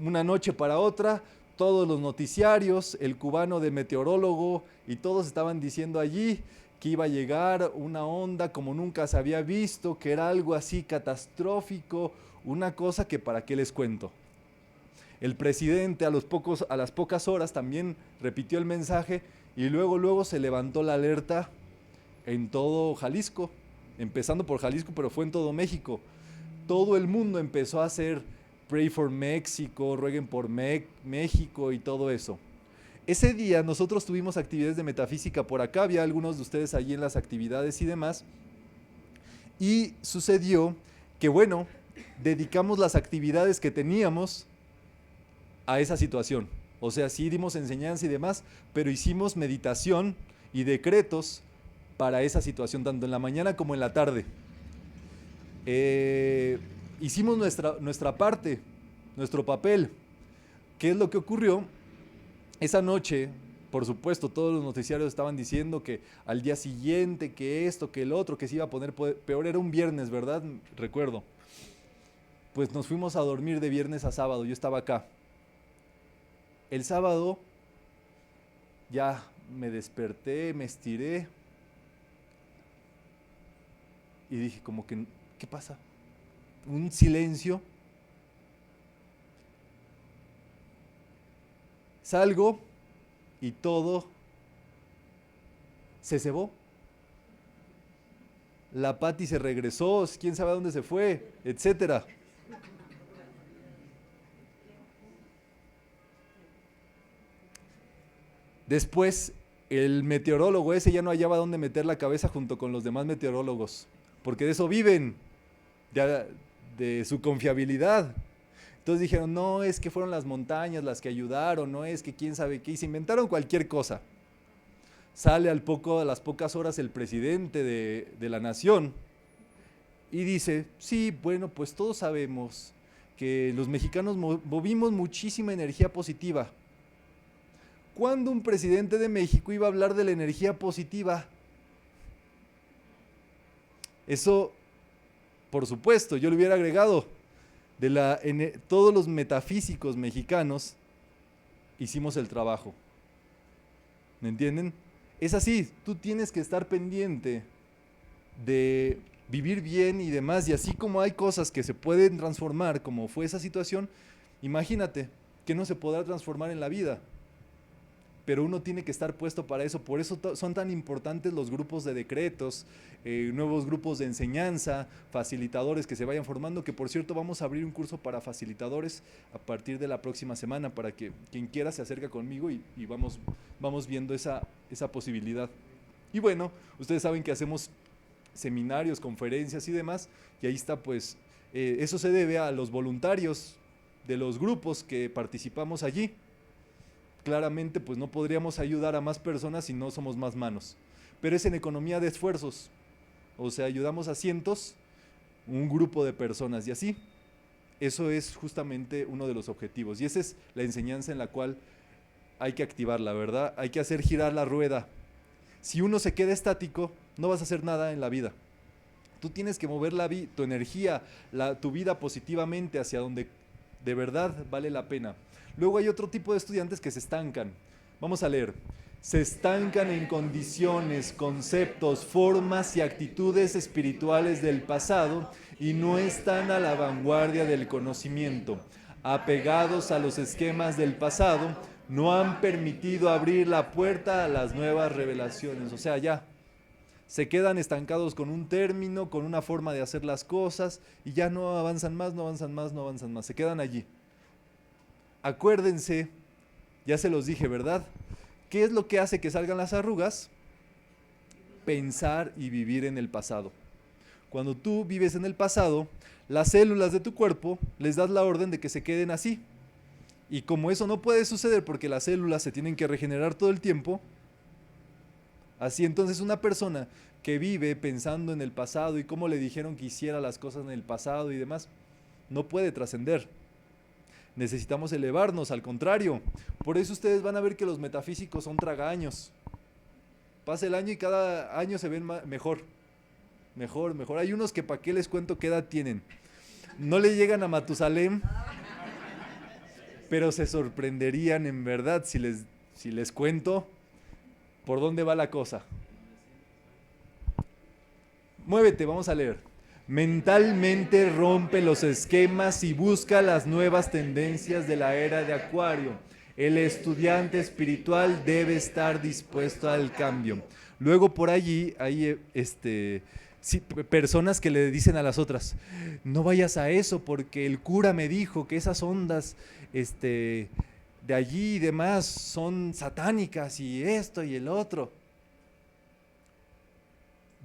una noche para otra, todos los noticiarios, el cubano de meteorólogo y todos estaban diciendo allí que iba a llegar una onda como nunca se había visto, que era algo así catastrófico, una cosa que para qué les cuento. El presidente a las pocas horas también repitió el mensaje y luego se levantó la alerta en todo Jalisco, empezando por Jalisco, pero fue en todo México. Todo el mundo empezó a hacer Pray for México, rueguen por México y todo eso. Ese día nosotros tuvimos actividades de metafísica por acá, había algunos de ustedes allí en las actividades y demás, y sucedió que bueno, dedicamos las actividades que teníamos a esa situación. O sea, sí dimos enseñanza y demás, pero hicimos meditación y decretos para esa situación, tanto en la mañana como en la tarde. Hicimos nuestra parte, nuestro papel. ¿Qué es lo que ocurrió? Esa noche, por supuesto, todos los noticiarios estaban diciendo que al día siguiente, que esto, que el otro, que se iba a poner peor. Era un viernes, ¿verdad? Recuerdo. Pues nos fuimos a dormir de viernes a sábado, yo estaba acá. El sábado, ya me desperté, me estiré y dije como que, ¿qué pasa? Un silencio. Salgo y todo se cebó. La Pati se regresó, quién sabe a dónde se fue, etcétera. Después, el meteorólogo ese ya no hallaba dónde meter la cabeza junto con los demás meteorólogos, porque de eso viven, de su confiabilidad. Entonces dijeron, no, es que fueron las montañas las que ayudaron, no es que quién sabe qué, y se inventaron cualquier cosa. Sale a las pocas horas el presidente de la nación y dice, sí, bueno, pues todos sabemos que los mexicanos movimos muchísima energía positiva. ¿Cuándo un presidente de México iba a hablar de la energía positiva? Eso, por supuesto, yo le hubiera agregado, todos los metafísicos mexicanos hicimos el trabajo. ¿Me entienden? Es así, tú tienes que estar pendiente de vivir bien y demás, y así como hay cosas que se pueden transformar, como fue esa situación, imagínate que no se podrá transformar en la vida. Pero uno tiene que estar puesto para eso, por eso son tan importantes los grupos de decretos, nuevos grupos de enseñanza, facilitadores que se vayan formando, que por cierto vamos a abrir un curso para facilitadores a partir de la próxima semana, para que quien quiera se acerque conmigo y vamos viendo esa posibilidad. Y bueno, ustedes saben que hacemos seminarios, conferencias y demás, y ahí está pues, eso se debe a los voluntarios de los grupos que participamos allí. Claramente pues no podríamos ayudar a más personas si no somos más manos, pero es en economía de esfuerzos, o sea, ayudamos a cientos, un grupo de personas y así, eso es justamente uno de los objetivos y esa es la enseñanza en la cual hay que activar, la verdad, hay que hacer girar la rueda. Si uno se queda estático, no vas a hacer nada en la vida. Tú tienes que mover tu energía, tu vida positivamente hacia donde de verdad vale la pena. Luego hay otro tipo de estudiantes que se estancan. Vamos a leer. Se estancan en condiciones, conceptos, formas y actitudes espirituales del pasado y no están a la vanguardia del conocimiento. Apegados a los esquemas del pasado, no han permitido abrir la puerta a las nuevas revelaciones. O sea, ya se quedan estancados con un término, con una forma de hacer las cosas y ya no avanzan más, no avanzan más, no avanzan más. Se quedan allí. Acuérdense, ya se los dije, ¿verdad? ¿Qué es lo que hace que salgan las arrugas? Pensar y vivir en el pasado. Cuando tú vives en el pasado, las células de tu cuerpo les das la orden de que se queden así. Y como eso no puede suceder porque las células se tienen que regenerar todo el tiempo, así entonces una persona que vive pensando en el pasado y cómo le dijeron que hiciera las cosas en el pasado y demás, no puede trascender. Necesitamos elevarnos, al contrario. Por eso ustedes van a ver que los metafísicos son tragaños. Pasa el año y cada año se ven mejor. Mejor. Hay unos que para qué les cuento qué edad tienen. No le llegan a Matusalén, pero se sorprenderían en verdad si les cuento por dónde va la cosa. Muévete, vamos a leer. Mentalmente rompe los esquemas y busca las nuevas tendencias de la era de Acuario. El estudiante espiritual debe estar dispuesto al cambio. Luego por allí hay sí, personas que le dicen a las otras, no vayas a eso porque el cura me dijo que esas ondas de allí y demás son satánicas y esto y el otro.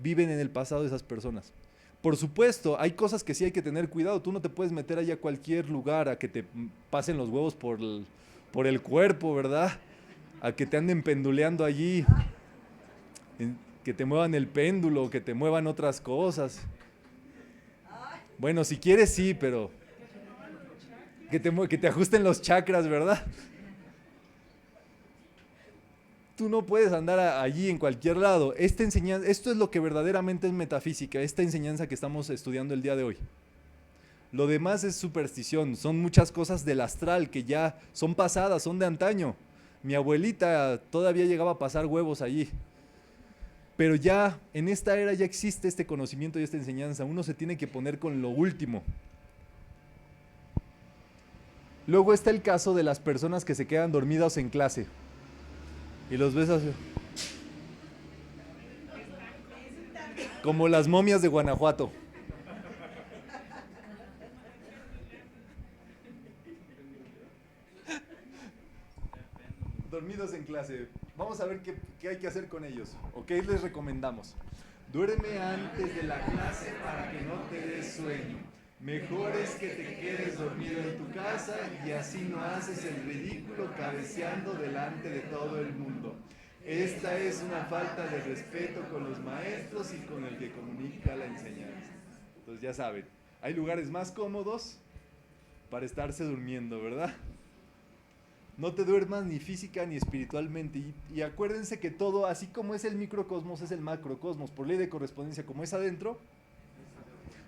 Viven en el pasado esas personas. Por supuesto, hay cosas que sí hay que tener cuidado. Tú no te puedes meter allá a cualquier lugar a que te pasen los huevos por el cuerpo, ¿verdad? A que te anden penduleando allí, que te muevan el péndulo, que te muevan otras cosas. Bueno, si quieres sí, pero que te ajusten los chakras, ¿verdad? Tú no puedes andar allí en cualquier lado. Esto es lo que verdaderamente es metafísica, esta enseñanza que estamos estudiando el día de hoy. Lo demás es superstición, son muchas cosas del astral que ya son pasadas, son de antaño. Mi abuelita todavía llegaba a pasar huevos allí. Pero ya en esta era ya existe este conocimiento y esta enseñanza. Uno se tiene que poner con lo último. Luego está el caso de las personas que se quedan dormidas en clase. Y los ves así, como las momias de Guanajuato. Dormidos en clase. Vamos a ver qué hay que hacer con ellos. ¿O qué les recomendamos? Duerme antes de la clase para que no te des sueño. Mejor es que te quedes dormido en tu casa y así no haces el ridículo cabeceando delante de todo el mundo. Esta es una falta de respeto con los maestros y con el que comunica la enseñanza. Entonces ya saben, hay lugares más cómodos para estarse durmiendo, ¿verdad? No te duermas ni física ni espiritualmente. Y acuérdense que todo, así como es el microcosmos, es el macrocosmos. Por ley de correspondencia, como es adentro,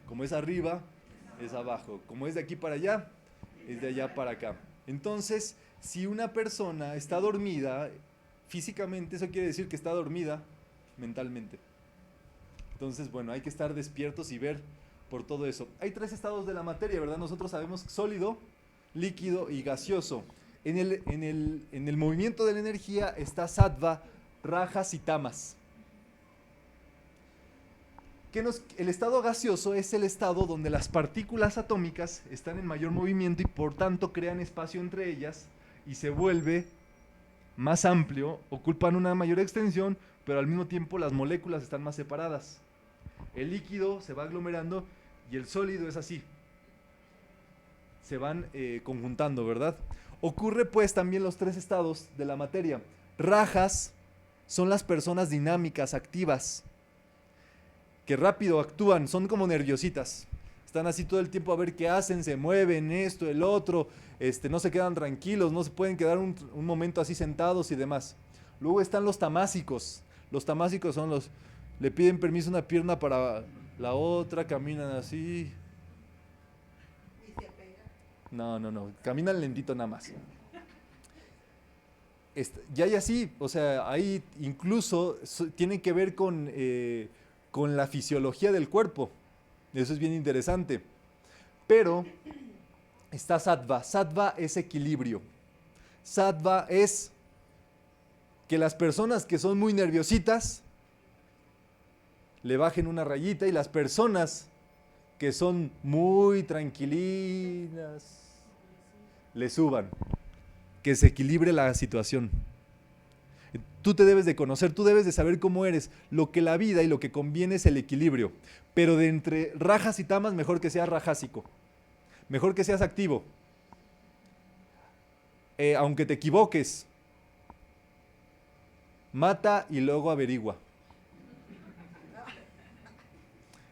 como es arriba, es abajo. Como es de aquí para allá, es de allá para acá. Entonces, si una persona está dormida físicamente, eso quiere decir que está dormida mentalmente. Entonces, bueno, hay que estar despiertos y ver por todo eso. Hay 3 estados de la materia, ¿verdad? Nosotros sabemos sólido, líquido y gaseoso. En el movimiento de la energía está sattva, rajas y tamas. El estado gaseoso es el estado donde las partículas atómicas están en mayor movimiento y por tanto crean espacio entre ellas y se vuelve más amplio, ocupan una mayor extensión, pero al mismo tiempo las moléculas están más separadas. El líquido se va aglomerando y el sólido es así. Se van conjuntando, ¿verdad? Ocurre pues también los 3 estados de la materia. Rajas son las personas dinámicas, activas, que rápido actúan, son como nerviositas. Están así todo el tiempo a ver qué hacen, se mueven, esto, el otro, no se quedan tranquilos, no se pueden quedar un momento así sentados y demás. Luego están los tamásicos. Los tamásicos son le piden permiso una pierna para la otra, caminan así. Y se pega. No, caminan lentito nada más. Ya hay así, o sea, ahí incluso tiene que ver con la fisiología del cuerpo. Eso es bien interesante. Pero está sattva. Sattva es equilibrio. Sattva es que las personas que son muy nerviositas le bajen una rayita y las personas que son muy tranquilinas le suban. Que se equilibre la situación. Tú te debes de conocer, tú debes de saber cómo eres. Lo que la vida y lo que conviene es el equilibrio. Pero de entre rajas y tamas, mejor que seas rajásico. Mejor que seas activo. Aunque te equivoques, mata y luego averigua.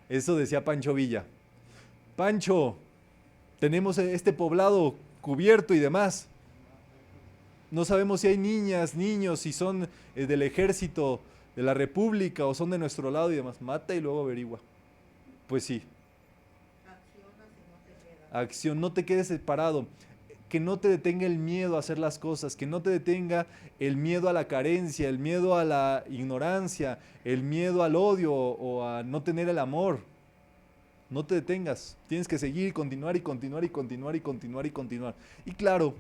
Eso decía Pancho Villa. Pancho, tenemos este poblado cubierto y demás. No sabemos si hay niñas, niños, si son del ejército de la república o son de nuestro lado y demás. Mata y luego averigua. Pues sí. Accionas y no te quedas. Acción, no te quedes separado. Que no te detenga el miedo a hacer las cosas, que no te detenga el miedo a la carencia, el miedo a la ignorancia, el miedo al odio o a no tener el amor. No te detengas, tienes que seguir, continuar y continuar y continuar y continuar y continuar. Y claro,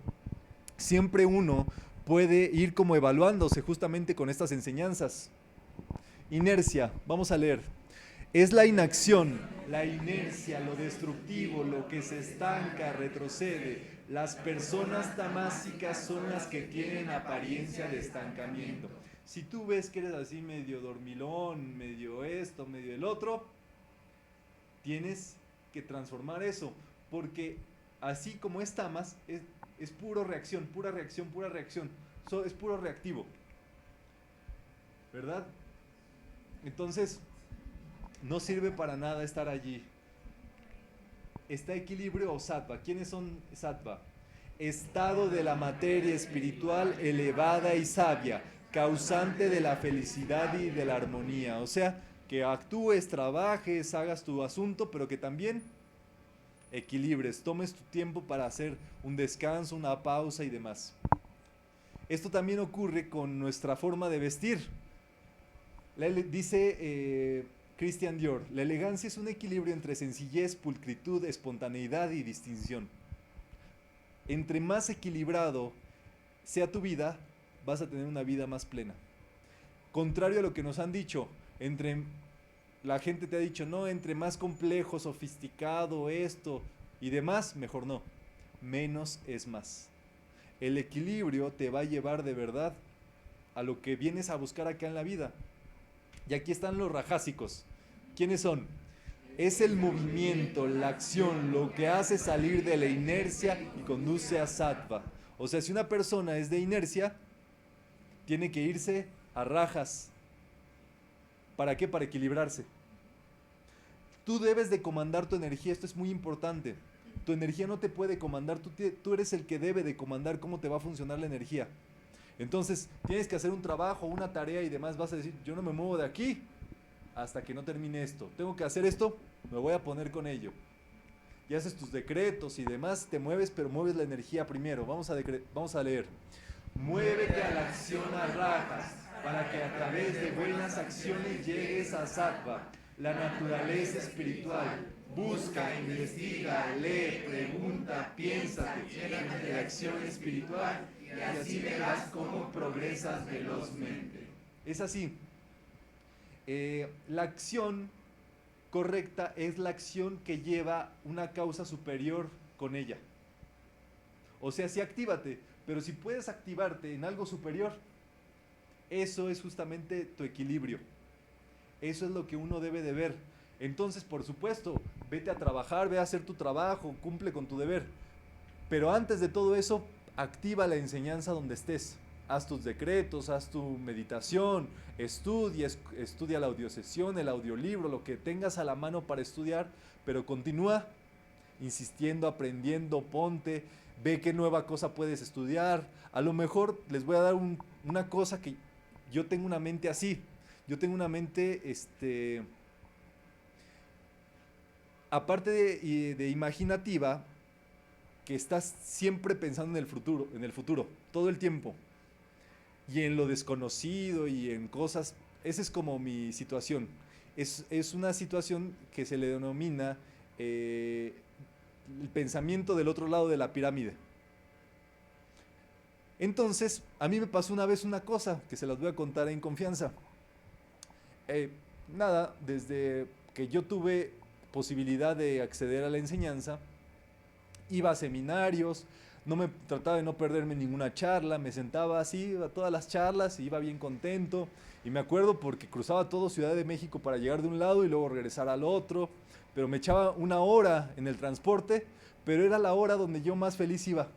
siempre uno puede ir como evaluándose justamente con estas enseñanzas. Inercia, vamos a leer. Es la inacción, la inercia, lo destructivo, lo que se estanca, retrocede. Las personas tamásicas son las que tienen apariencia de estancamiento. Si tú ves que eres así medio dormilón, medio esto, medio el otro, tienes que transformar eso, porque así como es tamas, es pura reacción, pura reacción, pura reacción. Es puro reactivo. ¿Verdad? Entonces, no sirve para nada estar allí. ¿Está equilibrio o sattva? ¿Quiénes son sattva? Estado de la materia espiritual elevada y sabia, causante de la felicidad y de la armonía. O sea, que actúes, trabajes, hagas tu asunto, pero que también equilibres, tomes tu tiempo para hacer un descanso, una pausa y demás. Esto también ocurre con nuestra forma de vestir. Dice Christian Dior, la elegancia es un equilibrio entre sencillez, pulcritud, espontaneidad y distinción. Entre más equilibrado sea tu vida, vas a tener una vida más plena. Contrario a lo que nos han dicho, la gente te ha dicho, no, entre más complejo, sofisticado, esto y demás, mejor no. Menos es más. El equilibrio te va a llevar de verdad a lo que vienes a buscar acá en la vida. Y aquí están los rajásicos. ¿Quiénes son? Es el movimiento, la acción, lo que hace salir de la inercia y conduce a sattva. O sea, si una persona es de inercia, tiene que irse a rajas. ¿Para qué? Para equilibrarse. Tú debes de comandar tu energía, esto es muy importante. Tu energía no te puede comandar, tú eres el que debe de comandar cómo te va a funcionar la energía. Entonces, tienes que hacer un trabajo, una tarea y demás, vas a decir, yo no me muevo de aquí hasta que no termine esto. Tengo que hacer esto, me voy a poner con ello. Y haces tus decretos y demás, te mueves, pero mueves la energía primero. Vamos a leer. Muévete a la acción a rajas, para que a través de buenas acciones llegues a sattva, la naturaleza espiritual. Busca, investiga, lee, pregunta, piensa, mediante la acción espiritual y así verás cómo progresas velozmente. Es así. La acción correcta es la acción que lleva una causa superior con ella. O sea, sí, actívate, pero si puedes activarte en algo superior, eso es justamente tu equilibrio. Eso es lo que uno debe de ver. Entonces, por supuesto, vete a trabajar, ve a hacer tu trabajo, cumple con tu deber. Pero antes de todo eso, activa la enseñanza donde estés. Haz tus decretos, haz tu meditación, estudia la audiosesión, el audiolibro, lo que tengas a la mano para estudiar, pero continúa insistiendo, aprendiendo, ponte, ve qué nueva cosa puedes estudiar. A lo mejor les voy a dar una cosa que yo tengo una mente así. Yo tengo una mente, aparte de imaginativa, que estás siempre pensando en el futuro, todo el tiempo. Y en lo desconocido y en cosas, esa es como mi situación. Es una situación que se le denomina el pensamiento del otro lado de la pirámide. Entonces, a mí me pasó una vez una cosa que se las voy a contar en confianza. Nada, desde que yo tuve posibilidad de acceder a la enseñanza, iba a seminarios, trataba de no perderme ninguna charla, me sentaba así a todas las charlas y iba bien contento. Y me acuerdo porque cruzaba todo Ciudad de México para llegar de un lado y luego regresar al otro, pero me echaba una hora en el transporte, pero era la hora donde yo más feliz iba.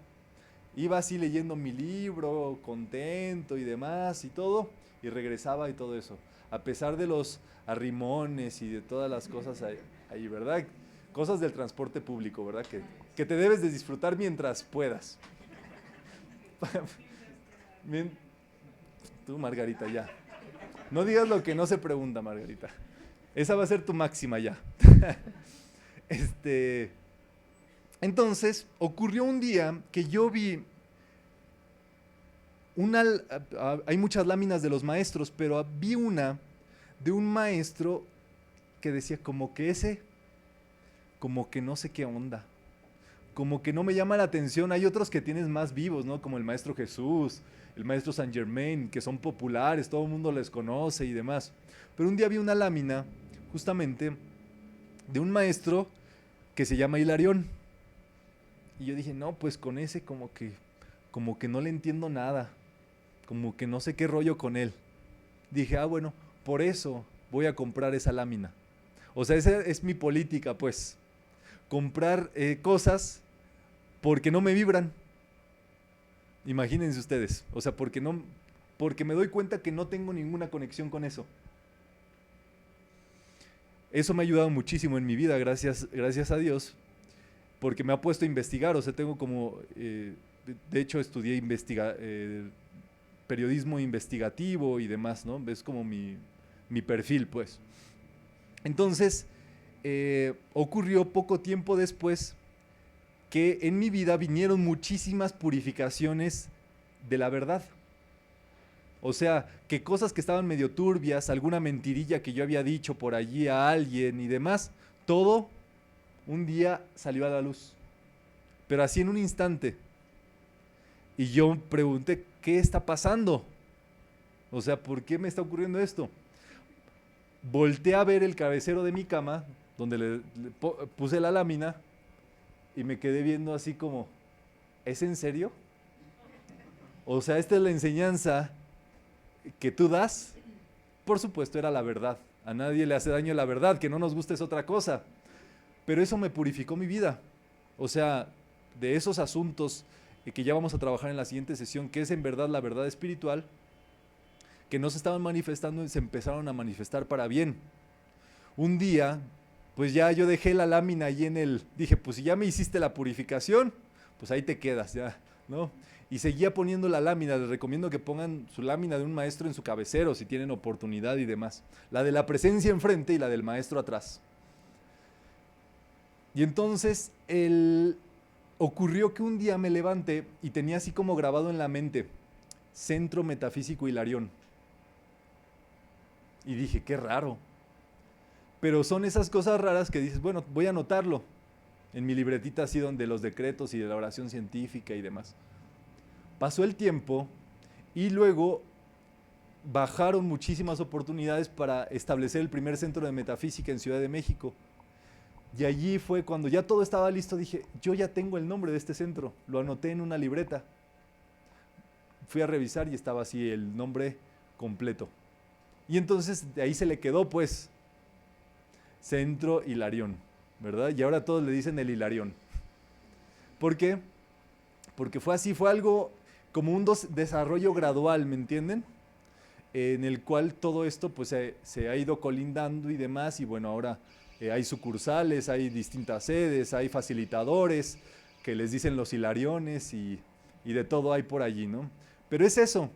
Iba así leyendo mi libro, contento y demás y todo, y regresaba y todo eso. A pesar de los arrimones y de todas las cosas ahí, ¿verdad? Cosas del transporte público, ¿verdad? Que te debes de disfrutar mientras puedas. Bien. Tú, Margarita, ya. No digas lo que no se pregunta, Margarita. Esa va a ser tu máxima ya. Entonces, ocurrió un día que yo vi hay muchas láminas de los maestros, pero vi una de un maestro que decía como que no sé qué onda, como que no me llama la atención. Hay otros que tienes más vivos, ¿no? Como el maestro Jesús, el maestro Saint Germain, que son populares, todo el mundo les conoce y demás. Pero un día vi una lámina, justamente, de un maestro que se llama Hilarión. Y yo dije, no, pues con ese como que no le entiendo nada, como que no sé qué rollo con él. Dije, bueno, por eso voy a comprar esa lámina. O sea, esa es mi política, pues. Comprar cosas porque no me vibran. Imagínense ustedes. O sea, porque me doy cuenta que no tengo ninguna conexión con eso. Eso me ha ayudado muchísimo en mi vida, gracias a Dios, porque me ha puesto a investigar. O sea, tengo como, de hecho estudié periodismo investigativo y demás, ¿no? Es como mi perfil, pues. Entonces, ocurrió poco tiempo después que en mi vida vinieron muchísimas purificaciones de la verdad. O sea, que cosas que estaban medio turbias, alguna mentirilla que yo había dicho por allí a alguien y demás, todo un día salió a la luz. Pero así en un instante. Y yo pregunté, ¿qué está pasando? O sea, ¿por qué me está ocurriendo esto? Volteé a ver el cabecero de mi cama, donde puse la lámina, y me quedé viendo así como, ¿es en serio? O sea, esta es la enseñanza que tú das. Por supuesto, era la verdad. A nadie le hace daño la verdad, que no nos guste es otra cosa. Pero eso me purificó mi vida. O sea, de esos asuntos que ya vamos a trabajar en la siguiente sesión, que es en verdad la verdad espiritual, que no se estaban manifestando y se empezaron a manifestar para bien. Un día, pues ya yo dejé la lámina ahí dije, pues si ya me hiciste la purificación, pues ahí te quedas ya, ¿no? Y seguía poniendo la lámina. Les recomiendo que pongan su lámina de un maestro en su cabecero si tienen oportunidad y demás. La de la presencia enfrente y la del maestro atrás. Y entonces ocurrió que un día me levanté y tenía así como grabado en la mente, Centro Metafísico Hilarión. Y dije, qué raro. Pero son esas cosas raras que dices, bueno, voy a anotarlo en mi libretita así donde los decretos y de la oración científica y demás. Pasó el tiempo y luego bajaron muchísimas oportunidades para establecer el primer centro de metafísica en Ciudad de México. Y allí fue cuando ya todo estaba listo, dije, yo ya tengo el nombre de este centro, lo anoté en una libreta. Fui a revisar y estaba así el nombre completo. Y entonces de ahí se le quedó pues Centro Hilarión, ¿verdad? Y ahora todos le dicen el Hilarión. ¿Por qué? Porque fue así, fue algo como un desarrollo gradual, ¿me entienden? En el cual todo esto pues se ha ido colindando y demás, y bueno, ahora hay sucursales, hay distintas sedes, hay facilitadores que les dicen los hilariones y de todo hay por allí, ¿no? Pero es eso,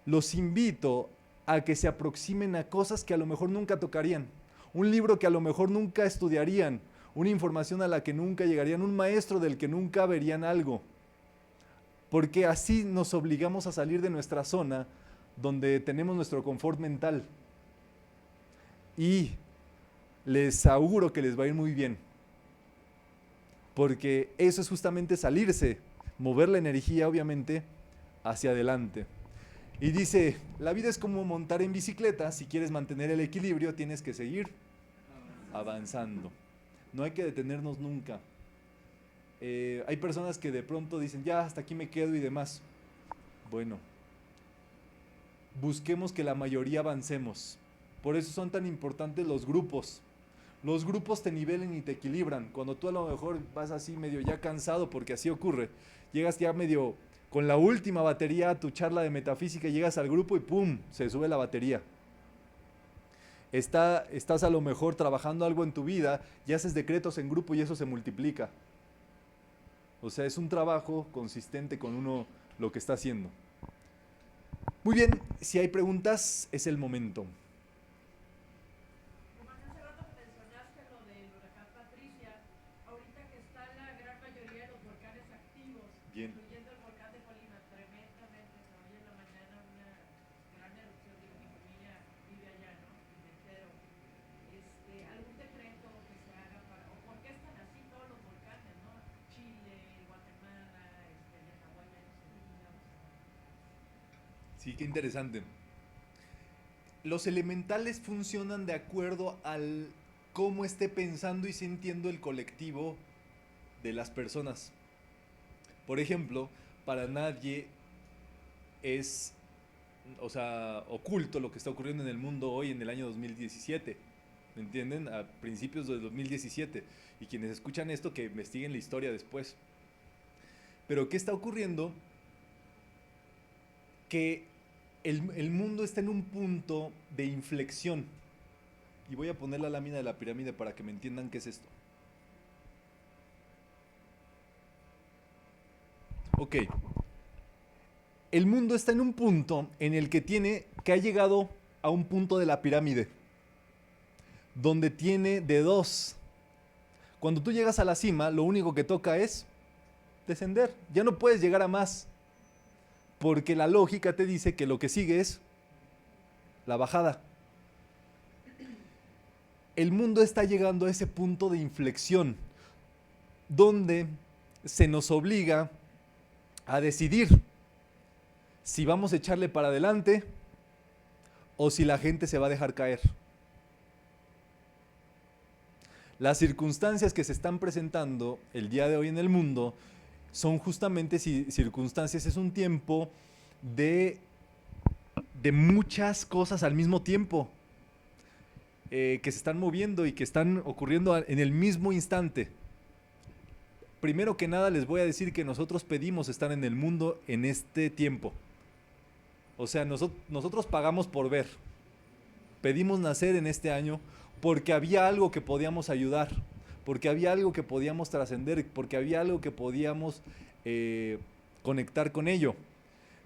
los invito a que se aproximen a cosas que a lo mejor nunca tocarían, un libro que a lo mejor nunca estudiarían, una información a la que nunca llegarían, un maestro del que nunca verían algo, porque así nos obligamos a salir de nuestra zona donde tenemos nuestro confort mental. Y les auguro que les va a ir muy bien, porque eso es justamente salirse, mover la energía obviamente hacia adelante. Y dice, la vida es como montar en bicicleta, si quieres mantener el equilibrio tienes que seguir avanzando, no hay que detenernos nunca. Hay personas que de pronto dicen, ya hasta aquí me quedo y demás. Bueno, busquemos que la mayoría avancemos. Por eso son tan importantes los grupos. Los grupos te nivelan y te equilibran. Cuando tú a lo mejor vas así medio ya cansado, porque así ocurre, llegas ya medio con la última batería a tu charla de metafísica, llegas al grupo y ¡pum!, se sube la batería. Estás a lo mejor trabajando algo en tu vida y haces decretos en grupo y eso se multiplica. O sea, es un trabajo consistente con uno lo que está haciendo. Muy bien, si hay preguntas, es el momento. Hace rato que mencionaste lo del huracán Patricia, ahorita que está la gran mayoría de los volcanes activos, Bien. incluyendo el volcán de Colima, tremendamente, se oye en la mañana una gran erupción, digo, mi familia vive allá, ¿no? Y me entero. ¿Algún decreto que se haga para, o por qué están así todos los volcanes, ¿no? Chile, Guatemala, de Hawái, no sé, Sí, qué interesante. Los elementales funcionan de acuerdo al cómo esté pensando y sintiendo el colectivo de las personas. Por ejemplo, para nadie es, o sea, oculto lo que está ocurriendo en el mundo hoy en el año 2017. ¿Me entienden? A principios de 2017. Y quienes escuchan esto, que investiguen la historia después. Pero ¿qué está ocurriendo? Que el mundo está en un punto de inflexión. Y voy a poner la lámina de la pirámide para que me entiendan qué es esto. Ok. El mundo está en un punto en el que ha llegado a un punto de la pirámide, donde tiene de dos. Cuando tú llegas a la cima, lo único que toca es descender. Ya no puedes llegar a más. Porque la lógica te dice que lo que sigue es la bajada. El mundo está llegando a ese punto de inflexión donde se nos obliga a decidir si vamos a echarle para adelante o si la gente se va a dejar caer. Las circunstancias que se están presentando el día de hoy en el mundo son justamente circunstancias, es un tiempo de muchas cosas al mismo tiempo, que se están moviendo y que están ocurriendo en el mismo instante. Primero que nada les voy a decir que nosotros pedimos estar en el mundo en este tiempo. O sea, nosotros pagamos por ver. Pedimos nacer en este año porque había algo que podíamos ayudar, porque había algo que podíamos trascender, porque había algo que podíamos conectar con ello.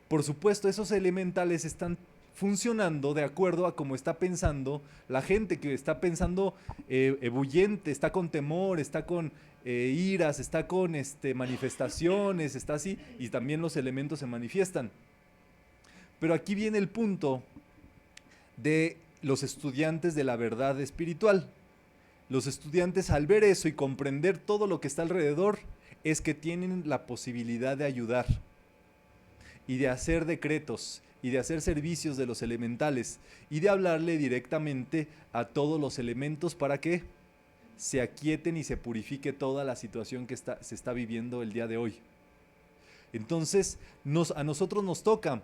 Por supuesto, esos elementales están funcionando de acuerdo a cómo está pensando la gente, que está pensando ebulliente, está con temor, está con iras, está con manifestaciones, está así, y también los elementos se manifiestan. Pero aquí viene el punto de los estudiantes de la verdad espiritual. Los estudiantes, al ver eso y comprender todo lo que está alrededor, es que tienen la posibilidad de ayudar y de hacer decretos y de hacer servicios de los elementales y de hablarle directamente a todos los elementos para que se aquieten y se purifique toda la situación que se está viviendo el día de hoy. Entonces, a nosotros nos toca.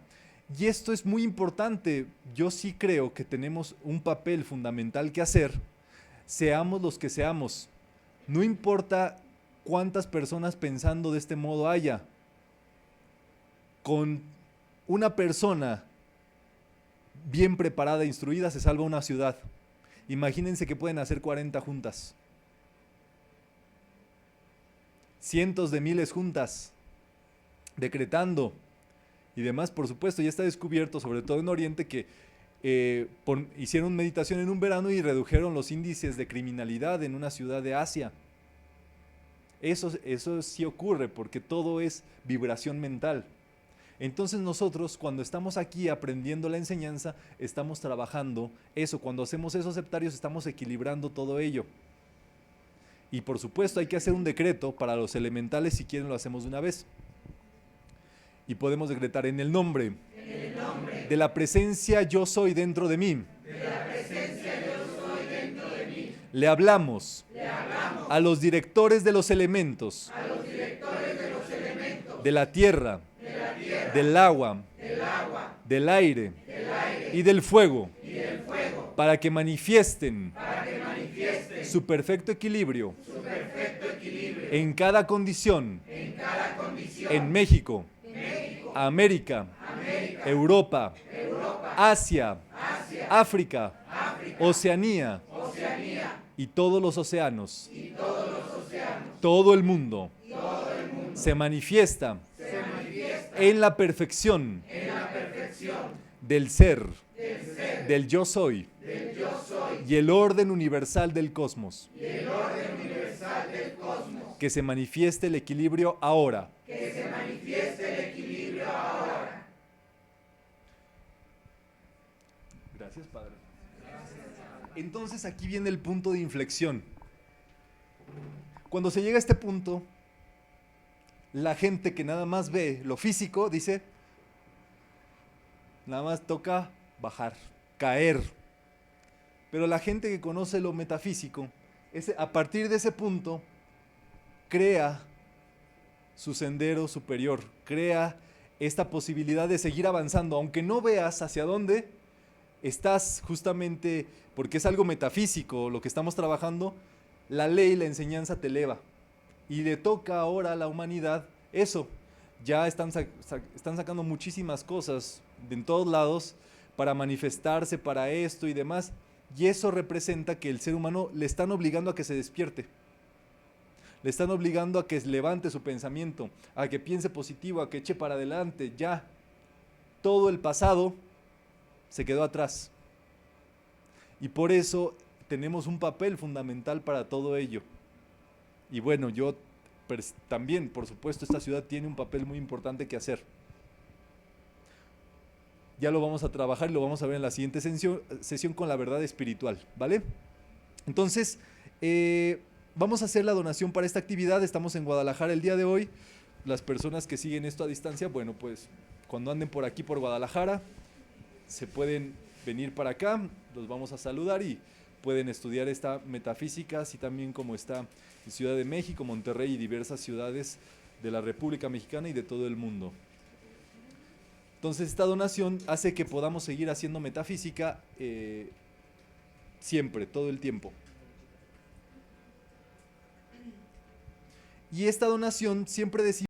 Y esto es muy importante. Yo sí creo que tenemos un papel fundamental que hacer, seamos los que seamos. No importa cuántas personas pensando de este modo haya. Con una persona bien preparada e instruida se salva una ciudad. Imagínense que pueden hacer 40 juntas. Cientos de miles juntas, decretando. Y demás, por supuesto, ya está descubierto, sobre todo en Oriente, que hicieron meditación en un verano y redujeron los índices de criminalidad en una ciudad de Asia. Eso sí ocurre, porque todo es vibración mental. Entonces nosotros, cuando estamos aquí aprendiendo la enseñanza, estamos trabajando eso. Cuando hacemos esos septarios, estamos equilibrando todo ello. Y por supuesto, hay que hacer un decreto para los elementales, si quieren lo hacemos de una vez. Y podemos decretar en el nombre de la presencia yo soy dentro de mí. Le hablamos a los directores de los elementos, de la tierra, del agua, del aire y del fuego, para que manifiesten su perfecto equilibrio en cada condición, en México, América, Europa, Asia, África, Oceanía y todos los océanos. Todo el mundo se manifiesta en la perfección del ser, del yo soy y el orden universal del cosmos. Que se manifieste el equilibrio ahora. Gracias, Padre. Entonces aquí viene el punto de inflexión. Cuando se llega a este punto, la gente que nada más ve lo físico dice, nada más toca bajar, caer. Pero la gente que conoce lo metafísico, a partir de ese punto, crea su sendero superior, crea esta posibilidad de seguir avanzando, aunque no veas hacia dónde estás, justamente porque es algo metafísico lo que estamos trabajando. La ley, la enseñanza te eleva y le toca ahora a la humanidad eso. Ya están sacando muchísimas cosas de en todos lados para manifestarse, para esto y demás, y eso representa que el ser humano le están obligando a que se despierte. Le están obligando a que levante su pensamiento, a que piense positivo, a que eche para adelante. Ya todo el pasado se quedó atrás. Y por eso tenemos un papel fundamental para todo ello. Y bueno, yo también, por supuesto, esta ciudad tiene un papel muy importante que hacer. Ya lo vamos a trabajar y lo vamos a ver en la siguiente sesión con la verdad espiritual, ¿vale? Entonces, vamos a hacer la donación para esta actividad. Estamos en Guadalajara el día de hoy. Las personas que siguen esto a distancia, bueno, pues cuando anden por aquí, por Guadalajara, se pueden venir para acá, los vamos a saludar y pueden estudiar esta metafísica, así también como está en Ciudad de México, Monterrey y diversas ciudades de la República Mexicana y de todo el mundo. Entonces esta donación hace que podamos seguir haciendo metafísica siempre, todo el tiempo. Y esta donación siempre decimos